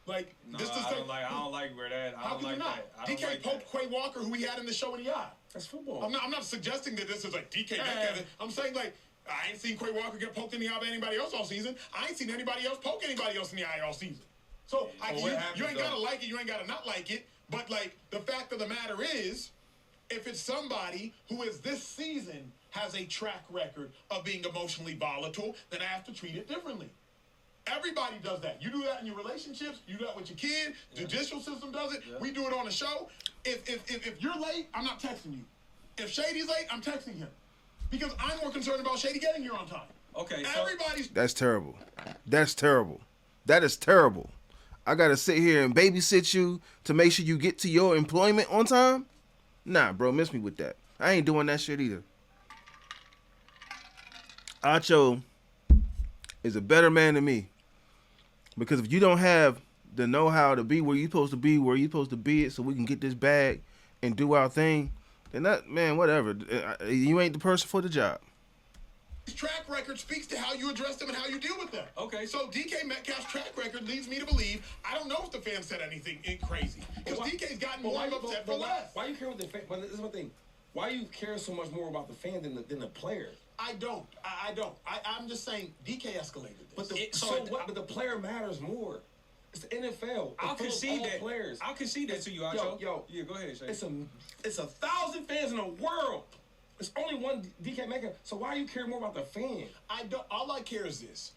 Like, No, this is I don't like where that. I How don't can like you not? that. I don't DK like poked that. Quay Walker, who he had in the show in the eye. That's football. I'm not suggesting that this is like DK Metcalf. I'm saying, like, I ain't seen Quay Walker get poked in the eye by anybody else all season. I ain't seen anybody else poke anybody else in the eye all season. So you ain't gotta like it, you ain't gotta not like it. But like, the fact of the matter is, if it's somebody who is this season has a track record of being emotionally volatile, then I have to treat it differently. Everybody does that. You do that in your relationships. You do that with your kid. Judicial system does it. We do it on the show. If you're late, I'm not texting you. If Shady's late, I'm texting him. Because I'm more concerned about Shady getting here on time. Okay, so Everybody's... That's terrible. That's terrible. That is terrible. I gotta sit here and babysit you to make sure you get to your employment on time? Nah, bro, miss me with that. I ain't doing that shit either. Acho is a better man than me. Because if you don't have the know-how to be where you're supposed to be, where you're supposed to be it, so we can get this bag and do our thing, then that, man, whatever. You ain't the person for the job. His track record speaks to how you address them and how you deal with them. Okay. So DK Metcalf's track record leads me to believe, I don't know if the fans said anything crazy. Because DK's gotten more upset for less. Why you care with the fan? But this is my thing. Why you care so much more about the fan than the player? I don't. I'm just saying DK escalated this. But the player matters more. It's the NFL. I'll concede that. Players. I'll concede that to you, Acho. Yeah, go ahead, Shay. It's 1,000 fans in the world. It's only one DK Metcalf. So why you care more about the fan? I don't. All I care is this.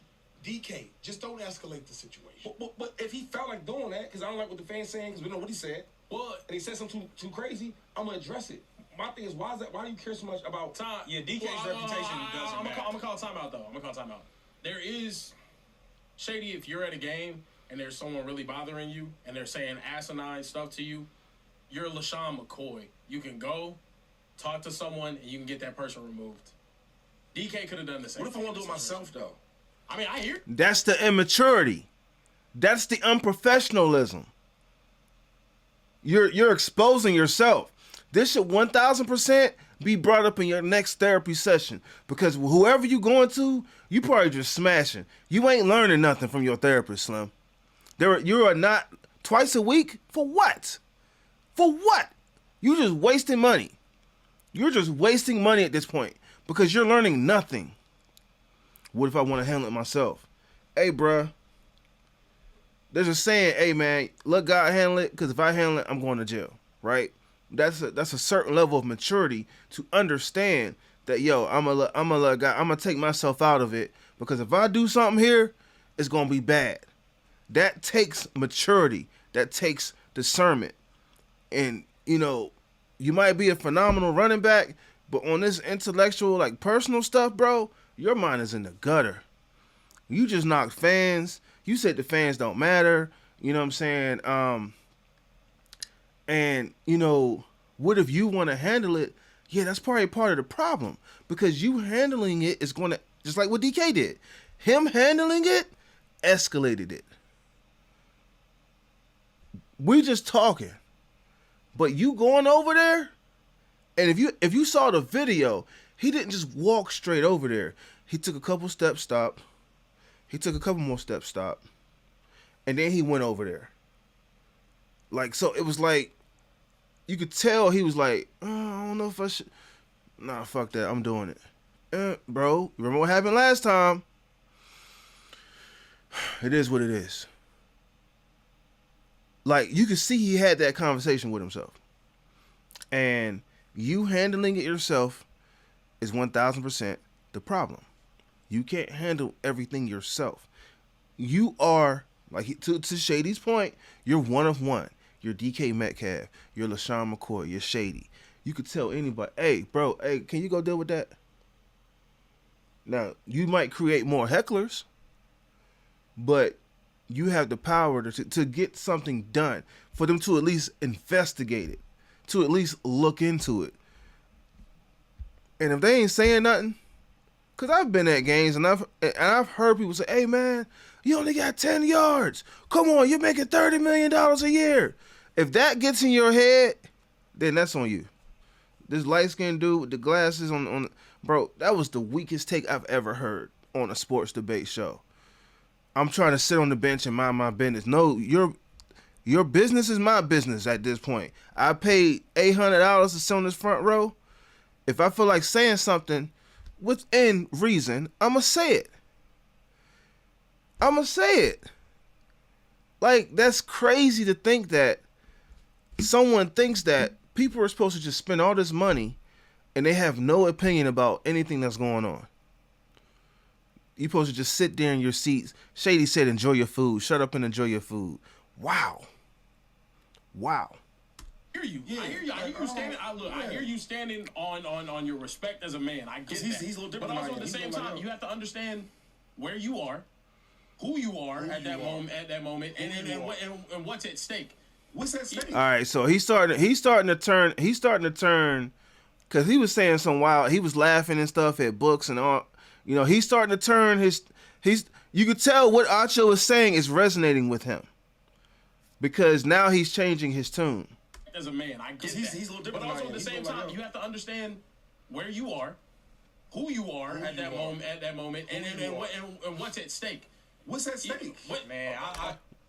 DK, just don't escalate the situation. But if he felt like doing that, because I don't like what the fans saying, because we know what he said, and he said something too crazy, I'm gonna address it. My thing is, why do you care so much about Time. Yeah, DK's reputation doesn't matter. I'm gonna call timeout though. I'm gonna call timeout. There is Shady. If you're at a game and there's someone really bothering you and they're saying asinine stuff to you, you're LaShawn McCoy. You can go talk to someone and you can get that person removed. DK could have done the same. What if I want to do it myself, though? I mean, I hear. That's the immaturity. That's the unprofessionalism. You're exposing yourself. This should 1,000% be brought up in your next therapy session, because whoever you going to, you probably just smashing. You ain't learning nothing from your therapist, Slim. You are not twice a week for what? For what? You just wasting money. You're just wasting money at this point because you're learning nothing. What if I want to handle it myself? Hey, bruh. There's a saying, hey, man, let God handle it, because if I handle it, I'm going to jail, right? That's a certain level of maturity to understand that yo, I'm gonna take myself out of it, because if I do something here, it's gonna be bad. That takes maturity. That takes discernment. And you know, you might be a phenomenal running back, but on this intellectual, like personal stuff, bro, your mind is in the gutter. You just knocked fans. You said the fans don't matter. You know what I'm saying? And you know, what if you want to handle it? Yeah, that's probably part of the problem, because you handling it is going to, just like what DK did. Him handling it escalated it. We just talking, but you going over there, and if you saw the video, he didn't just walk straight over there. He took a couple steps, stopped. He took a couple more steps, stopped, and then he went over there. Like, so it was like, you could tell he was like, oh, I don't know if I should. Nah, fuck that. I'm doing it. Bro, you remember what happened last time? It is what it is. Like, you could see he had that conversation with himself. And you handling it yourself is 1,000% the problem. You can't handle everything yourself. You are, like, to Shady's point, you're one of one. You're DK Metcalf. You're LaShawn McCoy. You're Shady. You could tell anybody, hey, bro, hey, can you go deal with that? Now, you might create more hecklers, but you have the power to get something done, for them to at least investigate it, to at least look into it. And if they ain't saying nothing, because I've been at games and I've heard people say, hey, man, you only got 10 yards. Come on, you're making $30 million a year. If that gets in your head, then that's on you. This light-skinned dude with the glasses on, bro, that was the weakest take I've ever heard on a sports debate show. I'm trying to sit on the bench and mind my business. No, your business is my business at this point. I paid $800 to sit on this front row. If I feel like saying something within reason, I'm going to say it. I'm going to say it. Like, that's crazy to think that someone thinks that people are supposed to just spend all this money and they have no opinion about anything that's going on. You're supposed to just sit there in your seats. Shady said, enjoy your food. Shut up and enjoy your food. Wow. Wow. I hear you. Yeah, I hear you. I hear you standing. I hear you standing on your respect as a man. I get he's a little different. But also at the same time, you have to understand where you are, who you are at that moment, and what's at stake. What's at stake? All right, so he's starting to turn, because he was saying some wild. He was laughing and stuff at books and all. You know, he's starting to turn you could tell what Acho is saying is resonating with him, because now he's changing his tune. As a man, I get he's a little different. But also at the same time, you have to understand where you are, who you are at that moment, and what's at stake. What's at stake?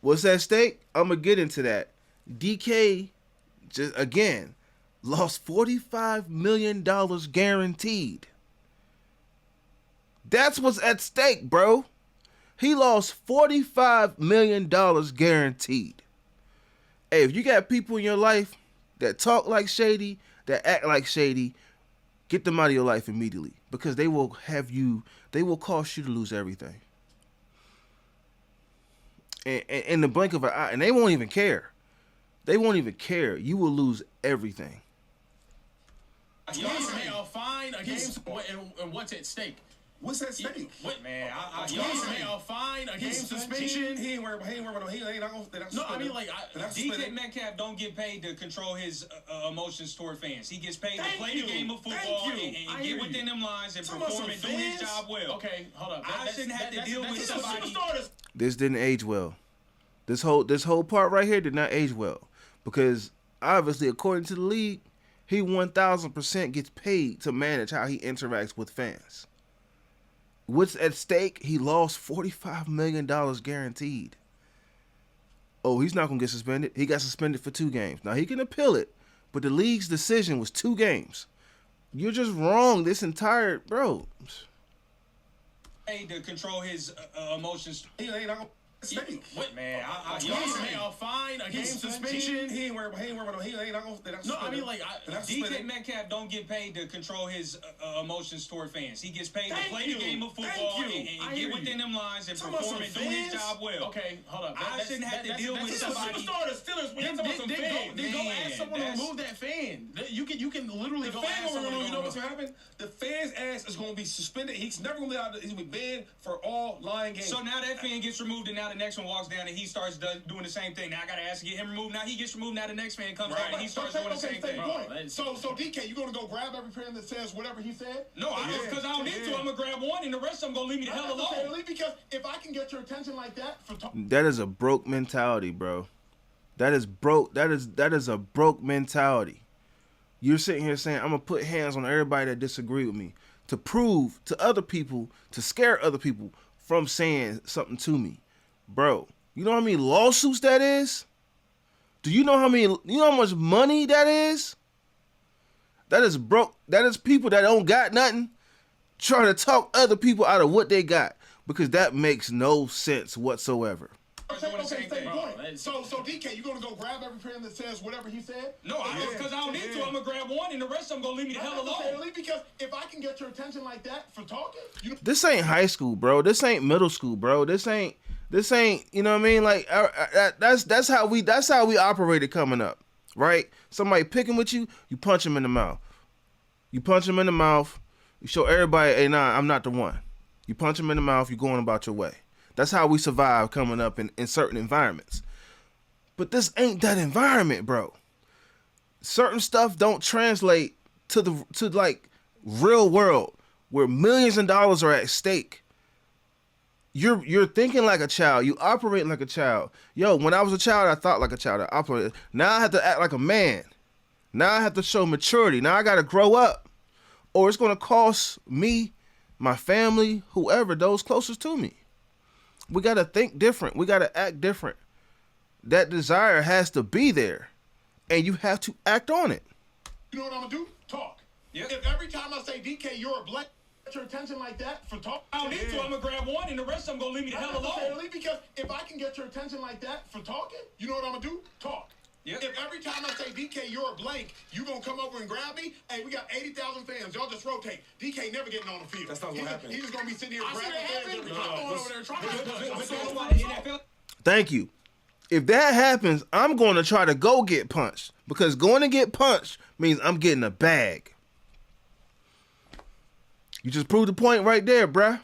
What's at stake? I'm gonna get into that. DK just again lost $45 million guaranteed. That's what's at stake, bro. He lost $45 million guaranteed. Hey, if you got people in your life that talk like Shady, that act like Shady, get them out of your life immediately, because they will cause you to lose everything. And in the blink of an eye, and they won't even care. They won't even care. You will lose everything. You may a fine, a game, and what's at stake. What's at stake? You may a fine, a game suspension. He ain't worried about he ain't not gonna. No, I mean, like, DK Metcalf don't get paid to control his emotions toward fans. He gets paid to play the game of football and get within them lines and perform and do his job well. Okay, hold up. I shouldn't have to deal with somebody. This didn't age well. This whole part right here did not age well, because obviously, according to the league, he 1,000% gets paid to manage how he interacts with fans. What's at stake? He lost $45 million guaranteed. Oh, he's not going to get suspended. He got suspended for 2 games. Now, he can appeal it, but the league's decision was 2 games. You're just wrong this entire... Bro. To control his emotions. Stay. What, Man, a fine, a game suspension. He ain't worried about. He ain't not gonna. No, I mean like DK Metcalf don't get paid to control his emotions toward fans. He gets paid to play the game of football and get within them lines and perform and do his job well. Okay, hold up. I shouldn't have to deal with somebody. Superstar of the Steelers. When you talking about some fans, Then go ask someone to remove that fan. You can literally go ask someone to you know what's remove. gonna happen? The fan's ass is gonna be suspended. He's never gonna be out. He's gonna be banned for all Lion games. So now that fan gets removed, and now the next one walks down and he starts doing the same thing. Now I gotta ask to get him removed. Now he gets removed. Now the next fan comes down and he starts doing the same thing. So DK, you gonna go grab every fan that says whatever he said? No, because I don't need to. I'm gonna grab one, and the rest of them gonna leave me the hell alone. Because if I can get your attention like that for That is a broke mentality, bro. That is broke. That is a broke mentality. You're sitting here saying, I'm gonna put hands on everybody that disagree with me to prove to other people, to scare other people from saying something to me. Bro, you know how many lawsuits that is? Do you know how much money that is? That is broke. That is people that don't got nothing trying to talk other people out of what they got, because that makes no sense whatsoever. So DK, you gonna go grab every fan that says whatever he said? No, because I don't need to. I'm gonna grab one, and the rest of them gonna leave me the hell alone. Because if I can get your attention like that for talking, this ain't high school, bro. This ain't middle school, bro. This ain't. You know what I mean? Like that's how we operated coming up, right? Somebody picking with you, you punch him in the mouth. You punch him in the mouth. You show everybody, hey, nah, I'm not the one. You punch him in the mouth. You going about your way. That's how we survive coming up in certain environments. But this ain't that environment, bro. Certain stuff don't translate to like real world where millions of dollars are at stake. You're thinking like a child. You operate like a child. Yo, when I was a child, I thought like a child. I operated. Now I have to act like a man. Now I have to show maturity. Now I got to grow up, or it's going to cost me, my family, whoever, those closest to me. We got to think different. We got to act different. That desire has to be there, and you have to act on it. You know what I'm going to do? Talk. Yep. If every time I say, DK, you're a black, your attention like that for talk. I don't need to. I'm gonna grab one, and the rest of them gonna leave me the hell alone. Because if I can get your attention like that for talking, you know what I'm gonna do? Talk. Yep. If every time I say, DK, you're a blank, you gonna come over and grab me? Hey, we got 80,000 fans. Y'all just rotate. DK never getting on the field. That's not what happened. He's just gonna be sitting here grabbing fans every time. I'm going over there trying to. Thank you. If that happens, I'm going to try to go get punched, because going to get punched means I'm getting a bag. You just proved the point right there, bruh.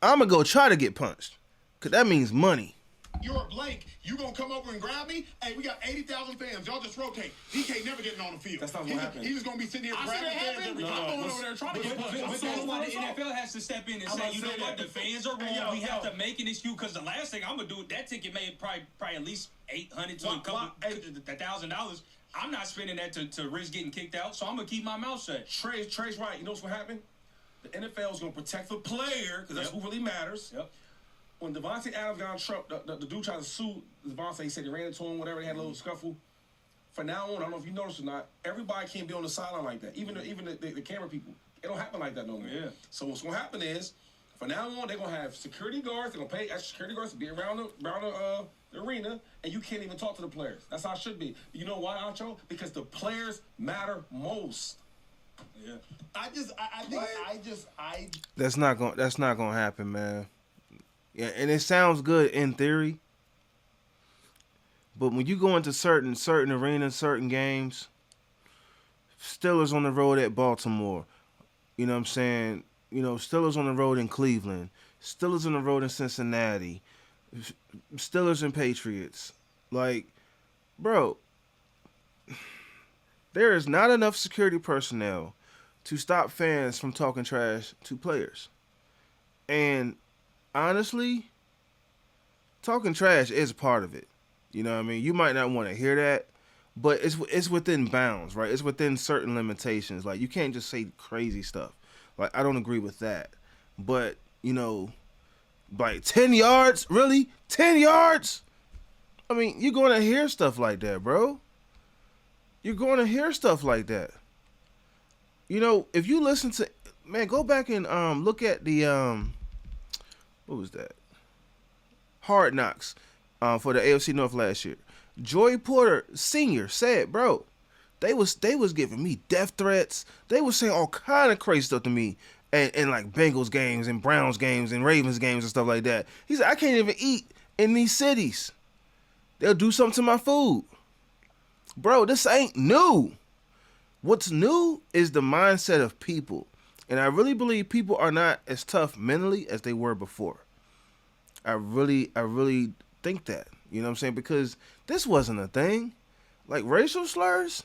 I'm going to go try to get punched, because that means money. You're a blank. You gonna come over and grab me? Hey, we got 80,000 fans. Y'all just rotate. DK never getting on the field. That's not what happened. He's just gonna be sitting here grabbing fans every time. I'm going over there trying to get punched. But that's why the NFL has to step in and say, you know what, the fans are wrong. We have to make an excuse, because the last thing I'm gonna do, that ticket made probably at least $800 to $1,000. I'm not spending that to risk getting kicked out, so I'm gonna keep my mouth shut. Trey's right. You know what's gonna happen? The NFL is gonna protect the player, because that's who really matters. Yep. When Devontae Adams got on Trump, the dude tried to sue Devontae. He said he ran into him, whatever. They had a little scuffle. From now on, I don't know if you noticed or not, everybody can't be on the sideline like that. Even the camera people. It don't happen like that no more. Yeah. So what's going to happen is, from now on, they're going to have security guards. They're going to pay extra security guards to be around the arena, and you can't even talk to the players. That's how it should be. You know why, Ancho? Because the players matter most. Yeah. That's not gonna happen, man. Yeah, and it sounds good in theory, but when you go into certain arenas, certain games, Steelers on the road at Baltimore, you know what I'm saying? You know, Steelers on the road in Cleveland, Steelers on the road in Cincinnati, Steelers and Patriots. Like, bro, there is not enough security personnel to stop fans from talking trash to players. And honestly, talking trash is part of it. You know what I mean? You might not want to hear that, but it's within bounds, right? It's within certain limitations. Like, you can't just say crazy stuff. Like, I don't agree with that. But, you know, like 10 yards? Really? 10 yards? I mean, you're going to hear stuff like that, bro. You're going to hear stuff like that. You know, if you listen to, man, go back and look at the what was that? Hard Knocks for the AFC North last year. Joey Porter Sr. said, bro, they was giving me death threats. They was saying all kind of crazy stuff to me and like Bengals games and Browns games and Ravens games and stuff like that. He said, I can't even eat in these cities. They'll do something to my food. Bro, this ain't new. What's new is the mindset of people. And I really believe people are not as tough mentally as they were before. I really think that. You know what I'm saying? Because this wasn't a thing. Like racial slurs,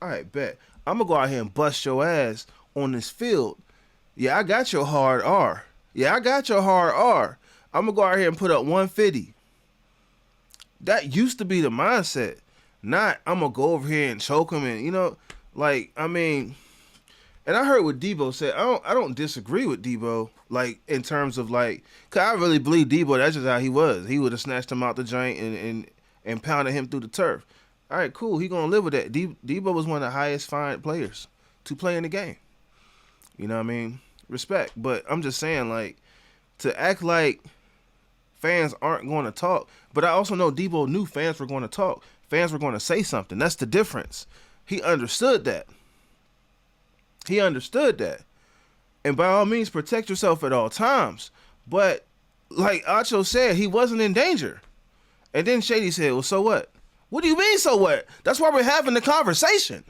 all right, bet. I'm going to go out here and bust your ass on this field. Yeah, I got your hard R. I'm going to go out here and put up 150. That used to be the mindset. Not, I'm going to go over here and choke him and, you know, like, I mean, and I heard what Debo said. I don't disagree with Debo, like, in terms of, like, because I really believe Debo, that's just how he was. He would have snatched him out the joint and pounded him through the turf. All right, cool. He going to live with that. Debo was one of the highest fined players to play in the game. You know what I mean? Respect. But I'm just saying, like, to act like fans aren't going to talk. But I also know Debo knew fans were going to talk. Fans were going to say something. That's the difference. He understood that. And by all means, protect yourself at all times. But like Acho said, he wasn't in danger. And then Shady said, well, so what? What do you mean, so what? That's why we're having the conversation.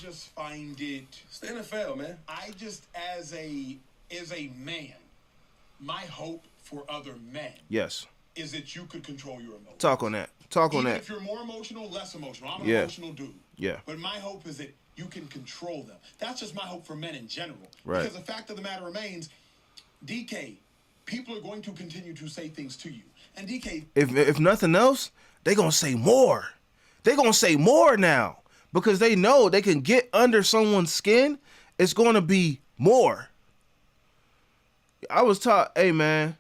Just find it. It's the NFL, man. I just, as a man, my hope for other men. Yes. Is that you could control your emotions. Talk on that. Even if you're more emotional, less emotional. I'm an emotional dude. Yeah. But my hope is that you can control them. That's just my hope for men in general. Right. Because the fact of the matter remains, DK, people are going to continue to say things to you. And DK... If nothing else, they're going to say more. They're going to say more now. Because they know they can get under someone's skin. It's going to be more. I was taught, hey, man,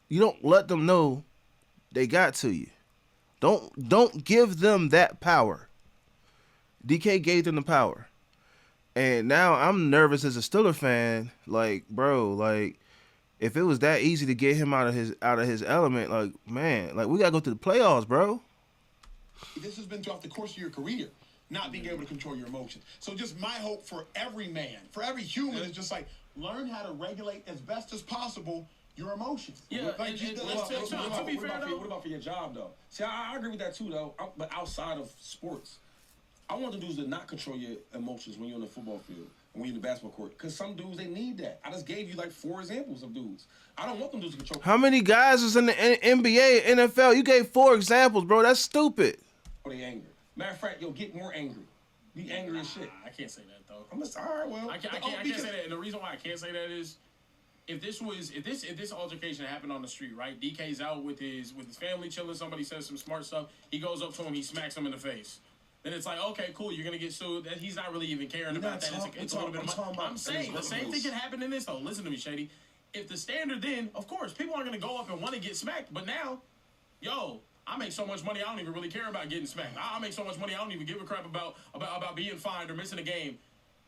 you don't let them know they got to you. Don't give them that power. DK gave them the power. And now I'm nervous as a Steeler fan. Like, bro, like, if it was that easy to get him out of his element, like, man, like, we got to go to the playoffs, bro. This has been throughout the course of your career, not being able to control your emotions. So just my hope for every man, for every human, is just like, learn how to regulate as best as possible your emotions. Yeah, like, to be fair, though, what about for your job, though? See, I agree with that, too, though. But outside of sports, I want the dudes to not control your emotions when you're on the football field and when you're in the basketball court. Because some dudes, they need that. I just gave you, like, 4 examples of dudes. I don't want them dudes to control. How many guys is in the NBA, NFL? You gave 4 examples, bro. That's stupid. Or they angry. Matter of fact, get more angry. Be angry as shit. I can't say that, though. I'm just, all right, well. I can't say that. And the reason why I can't say that is, if this altercation happened on the street, right? DK's out with his family chilling. Somebody says some smart stuff. He goes up to him. He smacks him in the face. Then it's like, okay, cool. You're gonna get sued. That he's not really even caring about that. It's a little bit of money. I'm saying the same thing can happen in this though. Listen to me, Shady. If the standard then, of course, people aren't gonna go up and want to get smacked. But now, I make so much money. I don't even really care about getting smacked. I make so much money. I don't even give a crap about being fined or missing a game.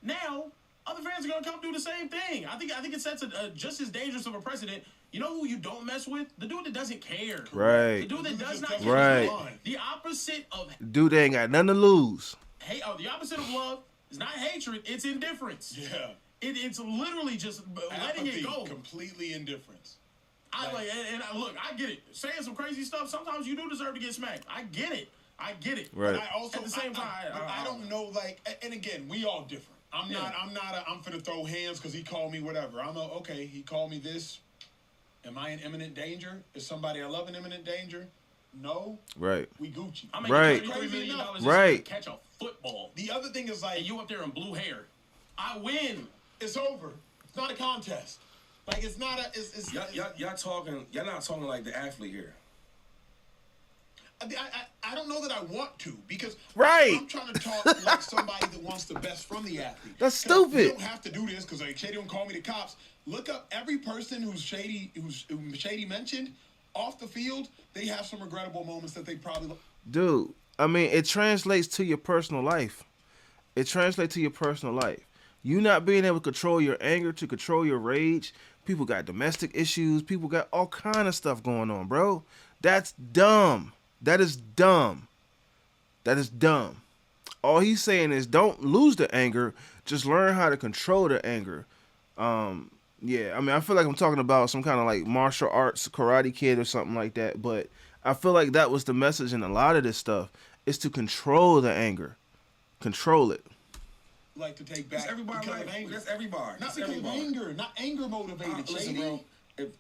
Now, other fans are gonna come do the same thing. I think it sets a just as dangerous of a precedent. You know who you don't mess with? The dude that doesn't care. Right. The dude that does not care. Right. The opposite of dude ain't got nothing to lose. Hey, the opposite of love is not hatred. It's indifference. Yeah. It's literally just letting it go. Completely indifference. Look, I get it. Saying some crazy stuff, sometimes you do deserve to get smacked. I get it. Right. But I also, at the same time, I don't know, like, and again, we all different. I'm finna throw hands because he called me whatever. Okay, he called me this. Am I in imminent danger? Is somebody I love in imminent danger? No. Right. We Gucci. I'm making $33 million right. to catch a football. The other thing is, like, and you up there in blue hair. I win. It's over. It's not a contest. Like, it's not a. Y'all not talking like the athlete here. I don't know that I want to, because I'm trying to talk like somebody that wants the best from the athlete. That's stupid. You don't have to do this because like Shady don't call me the cops. Look up every person who Shady mentioned off the field. They have some regrettable moments that they probably. Dude, I mean, it translates to your personal life. You not being able to control your anger, to control your rage, People got domestic issues. People got all kind of stuff going on, bro. That's dumb. That is dumb. That is dumb. All he's saying is don't lose the anger. Just learn how to control the anger. Yeah, I mean, I feel like I'm talking about some kind of like martial arts karate kid or something like that. But I feel like that was the message in a lot of this stuff, is to control the anger. Control it. Like to take back That's everybody. because of Like, anger. that's everybody. Not That's because everybody. of anger. Not anger motivated. Listen, Shady. bro.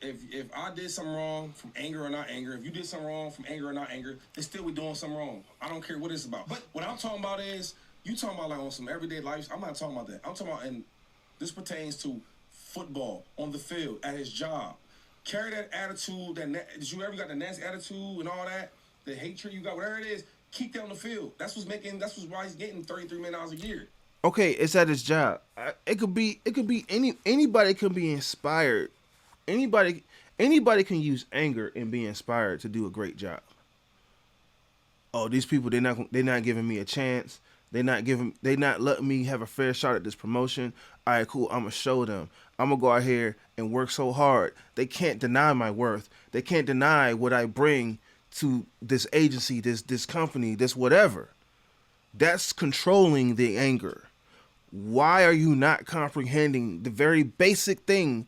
If I did something wrong from anger or not anger, if you did something wrong from anger or not anger, then still we doing something wrong. I don't care what it's about. But what I'm talking about is you talking about like on some everyday life. I'm not talking about that. I'm talking about, and this pertains to football on the field at his job. Carry that attitude. Did you ever got the nasty attitude and all that? The hatred you got, whatever it is, keep that on the field. That's what's why he's getting $33 million a year. Okay, it's at his job. It could be anybody can be inspired. Anybody can use anger and be inspired to do a great job. Oh, these people they're not giving me a chance. They're not letting me have a fair shot at this promotion. All right, cool. I'm gonna show them. I'm gonna go out here and work so hard. They can't deny my worth. They can't deny what I bring to this agency, this company, this whatever. That's controlling the anger. Why are you not comprehending the very basic thing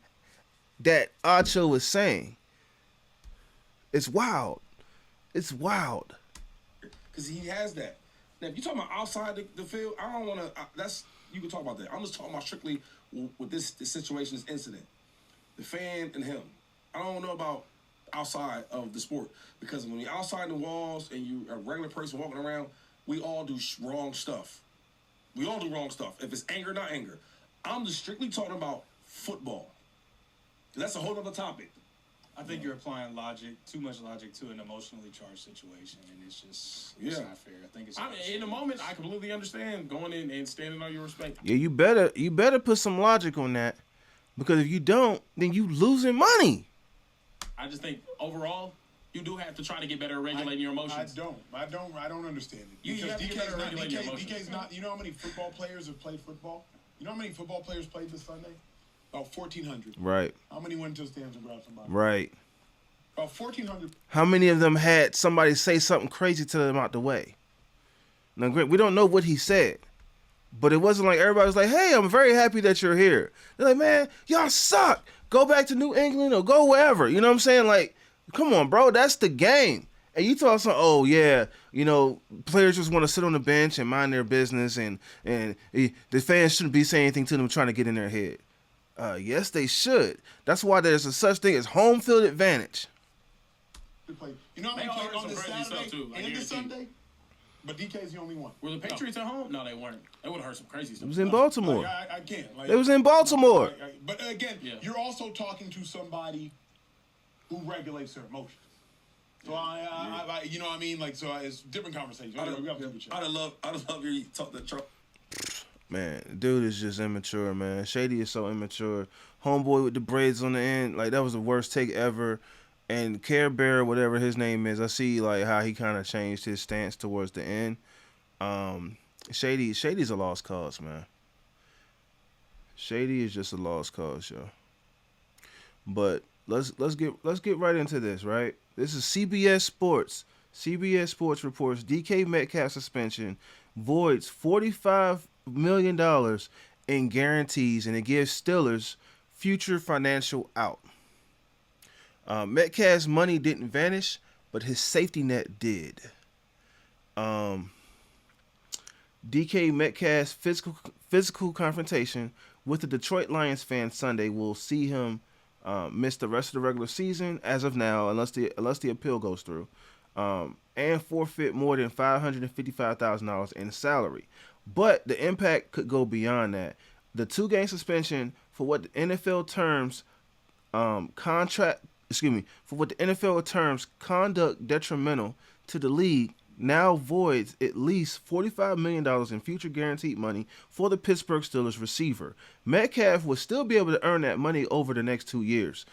that Acho is saying? It's wild. It's wild. Because he has that. Now, if you're talking about outside the field, I don't want to. You can talk about that. I'm just talking about strictly with this situation, this incident. The fan and him. I don't know about outside of the sport, because when you're outside the walls and you're a regular person walking around, we all do wrong stuff. We all do wrong stuff. If it's anger, not anger. I'm just strictly talking about football. That's a whole other topic. I think you're applying too much logic to an emotionally charged situation, and it's not fair. I think it's. In the moment, I completely understand going in and standing on your respect. Yeah, you better put some logic on that, because if you don't, then you losing money. I just think overall, you do have to try to get better at regulating your emotions. I don't understand it. You have to get better at regulating your emotions. DK's not. You know how many football players have played football? You know how many football players played this Sunday? About 1,400. Right. How many went to the stands and grabbed somebody? Right. About 1,400. How many of them had somebody say something crazy to them out the way? Now, we don't know what he said, but it wasn't like everybody was like, "Hey, I'm very happy that you're here." They're like, "Man, y'all suck. Go back to New England or go wherever." You know what I'm saying? Like, come on, bro. That's the game. And you talk some, oh yeah, players just want to sit on the bench and mind their business, and the fans shouldn't be saying anything to them trying to get in their head. Yes, they should. That's why there's a such thing as home field advantage. You know how many They all played heard on some this crazy stuff, Saturday too, I and this guarantee. Sunday? But DK's the only one. Were the Patriots at home? No, they weren't. They would have heard some crazy stuff. It was in Baltimore. I can't. It was in Baltimore. But again, Yeah. you're also talking to somebody who regulates their emotions. So I you know what I mean? Like, so it's different conversation. I'd have loved you talk to Trump. Man, dude is just immature, man. Shady is so immature. Homeboy with the braids on the end, like that was the worst take ever. And Care Bear, whatever his name is, I see like how he kind of changed his stance towards the end. Shady's a lost cause, man. Shady is just a lost cause, yo. But let's get right into this, right? This is CBS Sports. CBS Sports reports DK Metcalf suspension voids $45 million in guarantees, and it gives Steelers future financial out. Metcalf's money didn't vanish, but his safety net did. DK Metcalf's physical confrontation with the Detroit Lions fan Sunday will see him miss the rest of the regular season as of now, unless the appeal goes through, and forfeit more than $555,000 in salary. But the impact could go beyond that. The 2-game suspension for what the NFL terms conduct detrimental to the league now voids at least $45 million in future guaranteed money for the Pittsburgh Steelers receiver. Metcalf will still be able to earn that money over the next 2 years.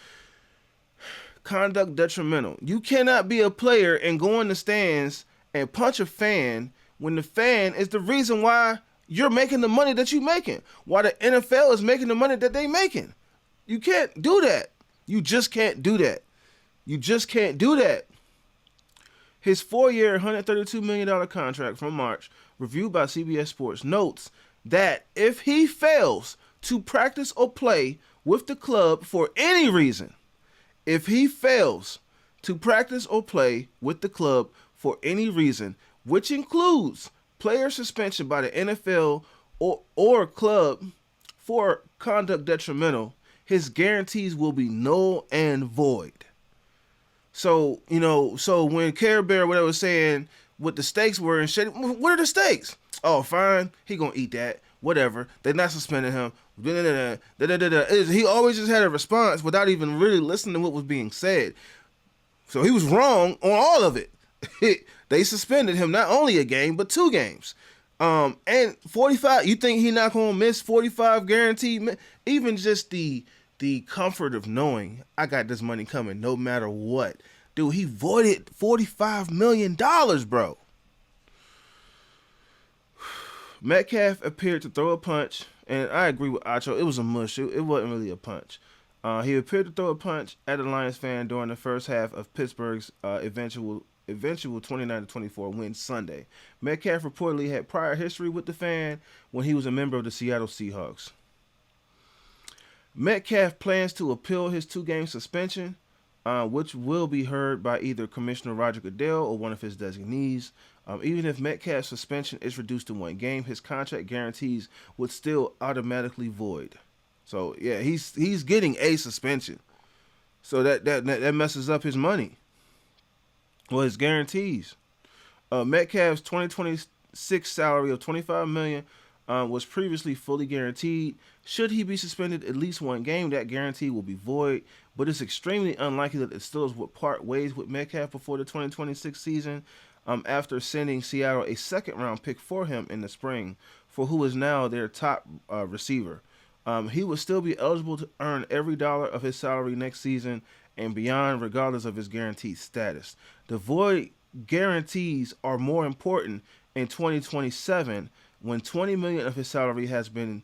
Conduct detrimental. You cannot be a player and go in the stands and punch a fan when the fan is the reason why you're making the money that you're making, why the NFL is making the money that they're making. You can't do that. You just can't do that. You just can't do that. His 4-year, $132 million contract from March, reviewed by CBS Sports, notes that if he fails to practice or play with the club for any reason, if he fails to practice or play with the club for any reason, which includes player suspension by the NFL or club for conduct detrimental, his guarantees will be null and void. So, so when Care Bear, whatever, was saying what the stakes were and shit, what are the stakes? Oh, fine, he gonna eat that. Whatever. They're not suspending him. He always just had a response without even really listening to what was being said. So he was wrong on all of it. They suspended him not only a game, but 2 games. And 45, you think he not going to miss 45 guaranteed? Even just the comfort of knowing I got this money coming no matter what. Dude, he voided $45 million, bro. Metcalf appeared to throw a punch, and I agree with Acho. It was a mush. It wasn't really a punch. He appeared to throw a punch at a Lions fan during the first half of Pittsburgh's eventual 29-24 win Sunday. Metcalf reportedly had prior history with the fan when he was a member of the Seattle Seahawks. Metcalf plans to appeal his 2-game suspension, which will be heard by either Commissioner Roger Goodell or one of his designees. Even if Metcalf's suspension is reduced to 1 game, his contract guarantees would still automatically void. So yeah, he's getting a suspension. So that messes up his money. Well, his guarantees. Metcalf's 2026 salary of $25 million was previously fully guaranteed. Should he be suspended at least 1 game, that guarantee will be void. But it's extremely unlikely that the Steelers would part ways with Metcalf before the 2026 season, after sending Seattle a 2nd-round pick for him in the spring, for who is now their top receiver. He will still be eligible to earn every dollar of his salary next season and beyond, regardless of his guaranteed status. The void guarantees are more important in 2027, when $20 million of his salary has been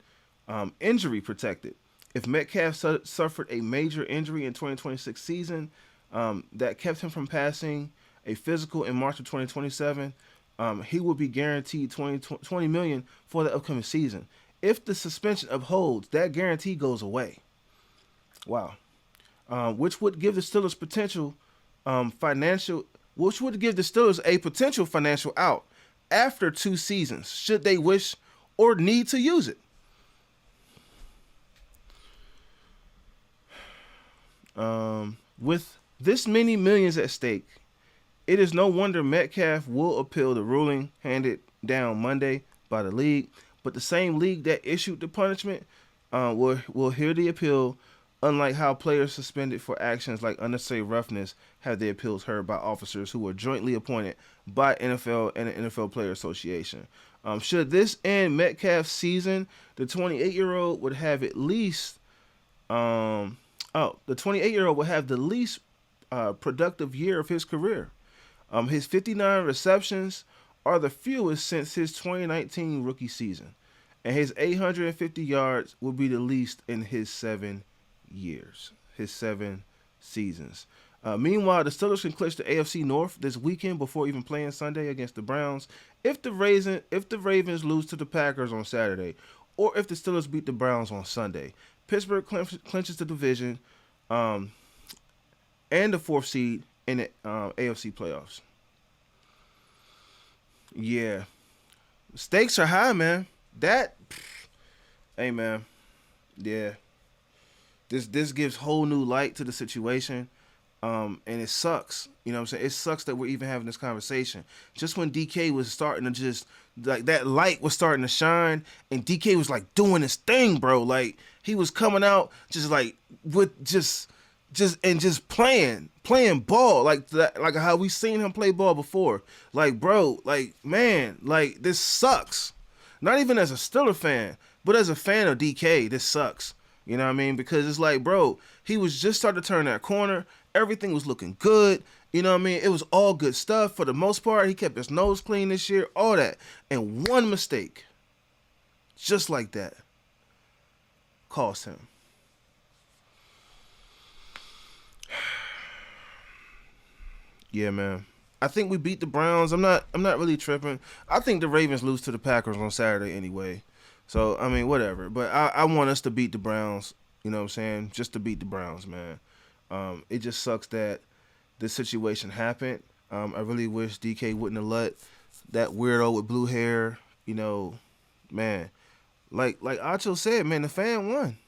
injury protected. If Metcalf suffered a major injury in 2026 season that kept him from passing a physical in March of 2027, he will be guaranteed $20 million for the upcoming season. If the suspension upholds, that guarantee goes away. Wow. Which would give the Steelers a potential financial out after 2 seasons, should they wish or need to use it. With this many millions at stake, it is no wonder Metcalf will appeal the ruling handed down Monday by the league, but the same league that issued the punishment will hear the appeal, unlike how players suspended for actions like unnecessary roughness have their appeals heard by officers who were jointly appointed by NFL and the NFL Player Association. Should this end Metcalf's season, the 28-year-old would have at least the 28-year-old will have the least productive year of his career. His 59 receptions are the fewest since his 2019 rookie season, and his 850 yards will be the least in his 7 seasons. Meanwhile, the Steelers can clinch the AFC North this weekend before even playing Sunday against the Browns if the Ravens lose to the Packers on Saturday, or if the Steelers beat the Browns on Sunday. Pittsburgh clinches the division and the 4th seed in the AFC playoffs. Yeah. Stakes are high, man. Hey, man. Yeah. This gives whole new light to the situation. And it sucks. You know what I'm saying? It sucks that we're even having this conversation. Just when DK was starting to just, like, that light was starting to shine, and DK was, like, doing his thing, bro. Like, he was coming out just, like, with just playing ball, like that, like how we seen him play ball before. Like, bro, like, man, like, this sucks. Not even as a Steeler fan, but as a fan of DK, this sucks. You know what I mean? Because it's like, bro, he was just starting to turn that corner. Everything was looking good. You know what I mean? It was all good stuff for the most part. He kept his nose clean this year, all that. And one mistake, just like that, cost him. Yeah, man. I think we beat the Browns. I'm not really tripping. I think the Ravens lose to the Packers on Saturday anyway. So, I mean, whatever. But I want us to beat the Browns, you know what I'm saying? Just to beat the Browns, man. It just sucks that this situation happened. I really wish DK wouldn't have let that weirdo with blue hair, you know, man. Like Acho said, man, the fan won.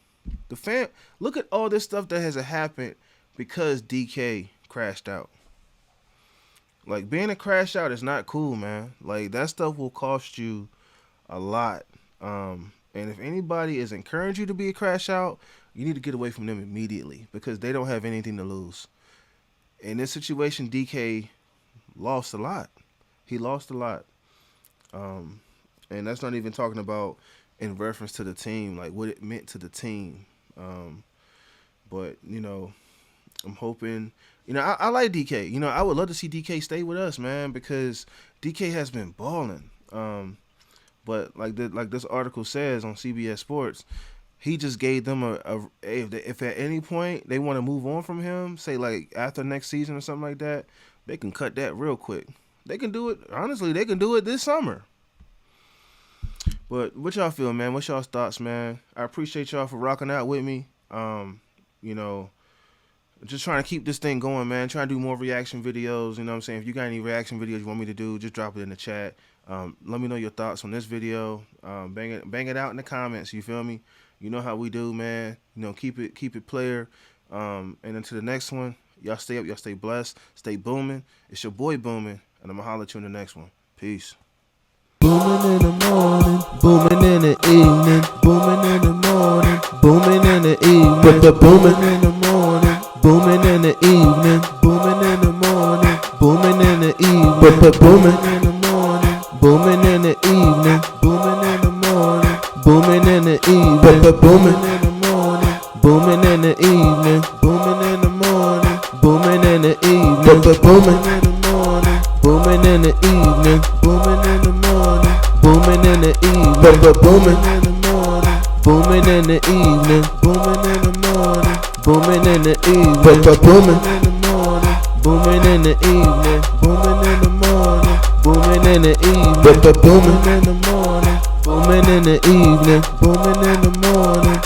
The fan, look at all this stuff that has happened because DK crashed out. Like, being a crash out is not cool, man. Like, that stuff will cost you a lot. And if anybody is encouraging you to be a crash out, you need to get away from them immediately because they don't have anything to lose. In this situation, DK lost a lot. He lost a lot. And that's not even talking about in reference to the team, like what it meant to the team. But, you know, I'm hoping, you know, I like DK. You know, I would love to see DK stay with us, man, because DK has been balling. But like this article says on CBS Sports, he just gave them if at any point they want to move on from him, say like after next season or something like that, they can cut that real quick. They can do it. Honestly, they can do it this summer. But what y'all feel, man? What's y'all's thoughts, man? I appreciate y'all for rocking out with me. You know, just trying to keep this thing going, man. Trying to do more reaction videos. You know what I'm saying? If you got any reaction videos you want me to do, just drop it in the chat. Let me know your thoughts on this video. Bang it out in the comments. You feel me? You know how we do, man. You know, keep it player. And until the next one, y'all stay up, y'all stay blessed, stay booming. It's your boy Booming, and I'm gonna holler at you in the next one. Peace. Booming in the morning, booming in the evening, booming in the morning, booming in the evening, booming in the morning, booming in the evening, booming in the morning, booming in the evening, booming in the morning, booming in the evening, booming in the morning, booming in the evening, booming in the morning, booming in the evening, booming in the morning, booming in the evening, booming in the morning, booming in the evening, booming in the morning, booming in the evening, booming in the morning, booming in the evening, booming in the morning, booming in the evening, booming in the morning, booming in the evening, booming in the morning, booming in the evening, booming in the morning, booming in the evening, booming in the morning.